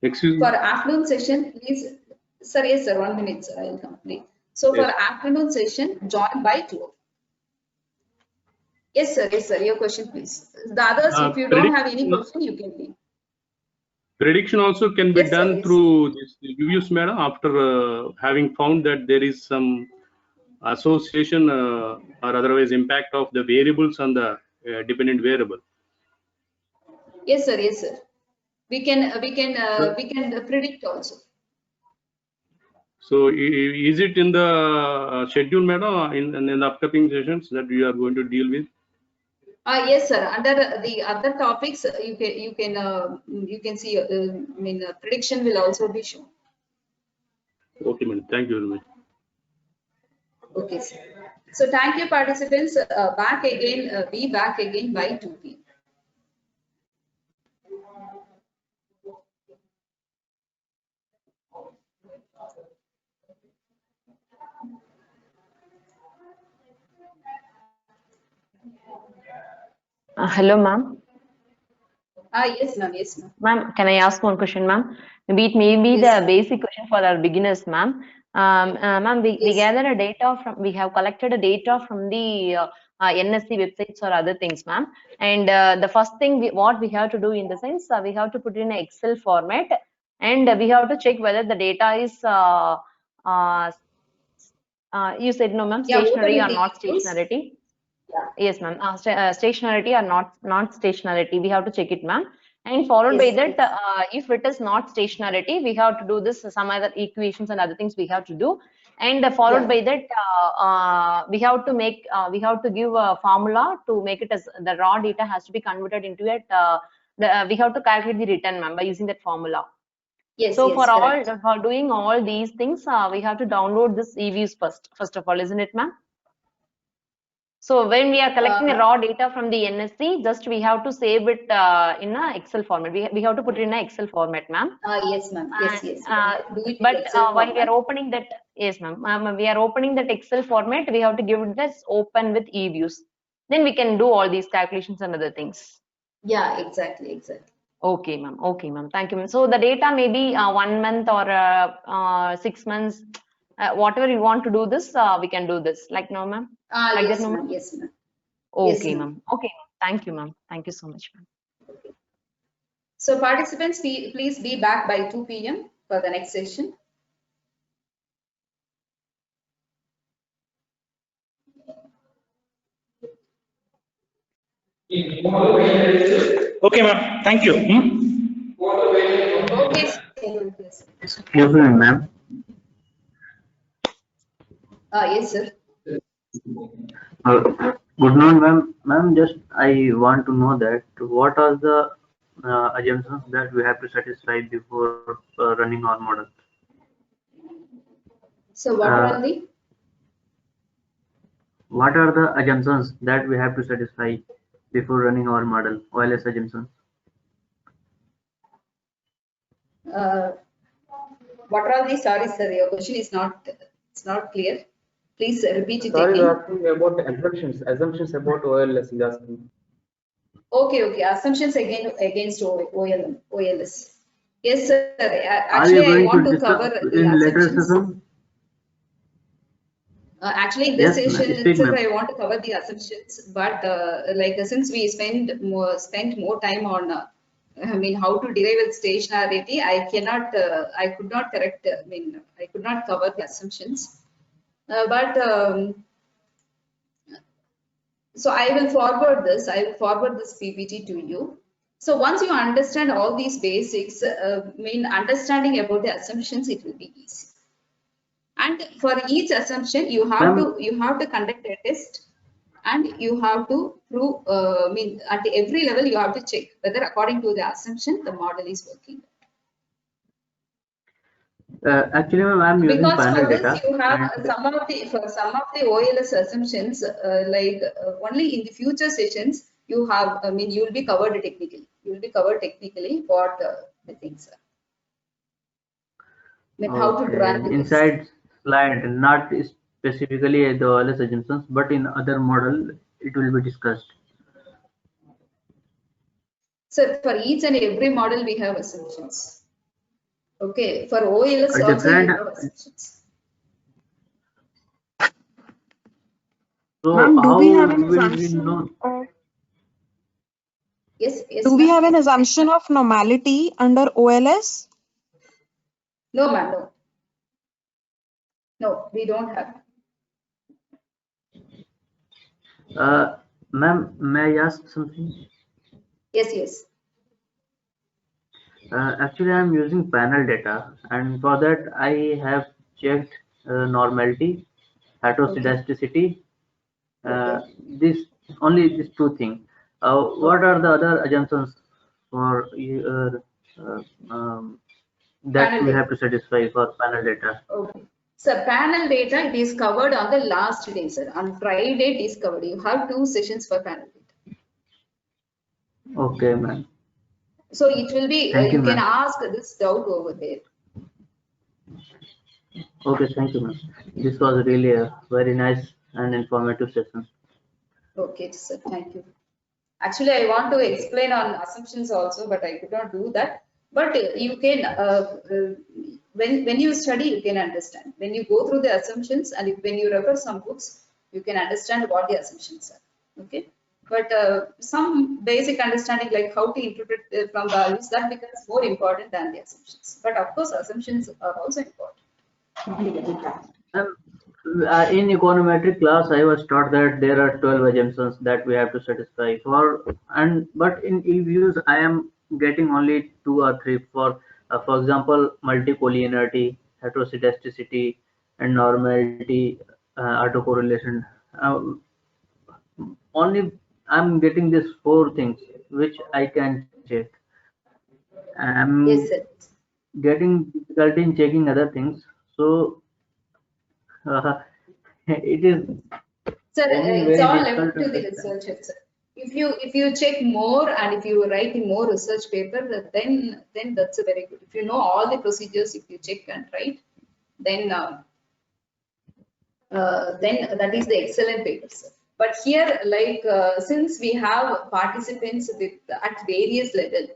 Excuse me. For afternoon session, please, sir, yes, sir, 1 minute, sir, I will complete. So Yes. for afternoon session, join by 12. Yes, sir, your question, please. The others, if you don't have any question, you can leave. Prediction also can be Yes, sir, done yes. through this UVS, madam, after having found that there is some association or otherwise impact of the variables on the dependent variable. Yes, sir, yes, sir. We can predict also. So is it in the schedule, madam, in the upcoming sessions that we are going to deal with? Yes, sir. Under the other topics, you can see. I mean, prediction will also be shown. Okay, madam. Thank you very much. Okay, sir. So thank you, participants. Be back again by 2 p.m. Hello, ma'am. Yes, ma'am. Yes, ma'am. Ma'am, can I ask one question, ma'am? Maybe it may be Yes, the basic question for our beginners, ma'am. Ma'am, we Yes. gather a data from, we have collected a data from the NSC websites or other things, ma'am. And the first thing what we have to do in the sense, we have to put it in an Excel format, and we have to check whether the data is, you said no, ma'am, Yeah, stationary or open not the stationarity. Yeah. Yes, ma'am. Stationarity or not stationarity, we have to check it, ma'am. And followed by Yes, that, if it is not stationarity, we have to do this some other equations and other things we have to do. And followed by that, we have to make we have to give a formula to make it as the raw data has to be converted into it. We have to calculate the return, ma'am, by using that formula. Yes. So Yes, for correct. all for doing all these things, we have to download this EViews first of all, isn't it, ma'am? So when we are collecting the raw data from the NSC, just we have to save it in a Excel format. We have to put it in a Excel format, ma'am. Yes, ma'am. Yes, yes. Do it in But Excel while we are format. opening that, yes, ma'am, we are opening that Excel format, we have to give it this open with eViews. Then we can do all these calculations and other things. Yeah, exactly. Okay, ma'am. Okay, ma'am. Thank you, ma'am. So the data may be 1 month or 6 months. Whatever you want to do this, we can do this. Like no, ma'am. Like Yes, that, no, ma'am. ma'am. Yes, ma'am. Okay, ma'am. Okay, thank you, ma'am. Thank you so much, ma'am. Okay. So participants, please be back by 2 p.m. for the next session. Okay, ma'am. Thank you. Okay. Excuse me, ma'am. Yes, sir. Good noon, ma'am. Ma'am, just I want to know that what are the assumptions that we have to satisfy before running our model? So what are the? What are the assumptions that we have to satisfy before running our model? OLS assumptions. What are the? Sorry, sir. Your question is not. It's not clear. Please repeat it Sorry, again. asking about assumptions about OLS is asking. Okay. Assumptions against OLS. Yes, sir. Are you Actually, I going want to to discuss cover the in later assumptions. session? Actually, in this Yes, session speak, itself, ma'am. I want to cover the assumptions, but since we spent more time on, how to derive with stationarity, I could not correct. I could not cover the assumptions, so I will forward this. I will forward this PPT to you. So once you understand all these basics, understanding about the assumptions, it will be easy. And for each assumption, you have to conduct a test, and you have to prove. At every level, you have to check whether according to the assumption the model is working. Actually, ma'am, I'm using Because panel for this data. you have And some of the OLS assumptions, only in the future sessions you have. You will be covered technically. You will be covered technically what the things are. How to run the test. inside slide, not specifically the OLS assumptions, but in other model, it will be discussed. So for each and every model we have assumptions. Okay, for OLS also you have assumptions. So Ma'am, do how we have an will we assumption know? of Yes, do we have an assumption of normality under OLS? No, ma'am, no. No, we don't have. Ma'am, may I ask something? Yes. Actually, I'm using panel data, and for that I have checked normality, heteroscedasticity. These two things. What are the other assumptions for that Panel we data. have to satisfy for panel data? Okay. So panel data, it is covered on the last day, sir. On Friday, it is covered. You have 2 sessions for panel data. Okay, ma'am. So it will be, Thank you you, can ma'am. ask this doubt over there. Okay, thank you, ma'am. This was really a very nice and informative session. Okay, sir. Thank you. Actually, I want to explain on assumptions also, but I could not do that. But you can, when you study, you can understand. When you go through the assumptions and when you refer some books, you can understand what the assumptions are. Okay. But some basic understanding like how to interpret from values, that becomes more important than the assumptions. But of course, assumptions are also important. In econometric class, I was taught that there are 12 assumptions that we have to satisfy but in EViews, I am getting only 2 or 3 for example, multicollinearity, heteroscedasticity, and normality, autocorrelation. Only I'm getting these 4 things which I can check. I'm getting difficulty in checking other things. So it is Sir, it's very all difficult left to the researchers. If you check more and if you write more research paper, then that's a very good. If you know all the procedures, if you check and write, then that is the excellent paper, sir. But here, since we have participants at various levels,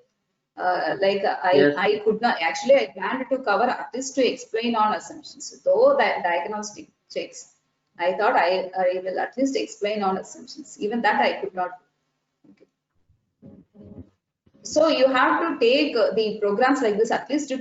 I could not actually, I planned to cover at least to explain on assumptions. Though that diagnostic checks, I thought I will at least explain on assumptions. Even that I could not. Okay. So you have to take the programs like this at least to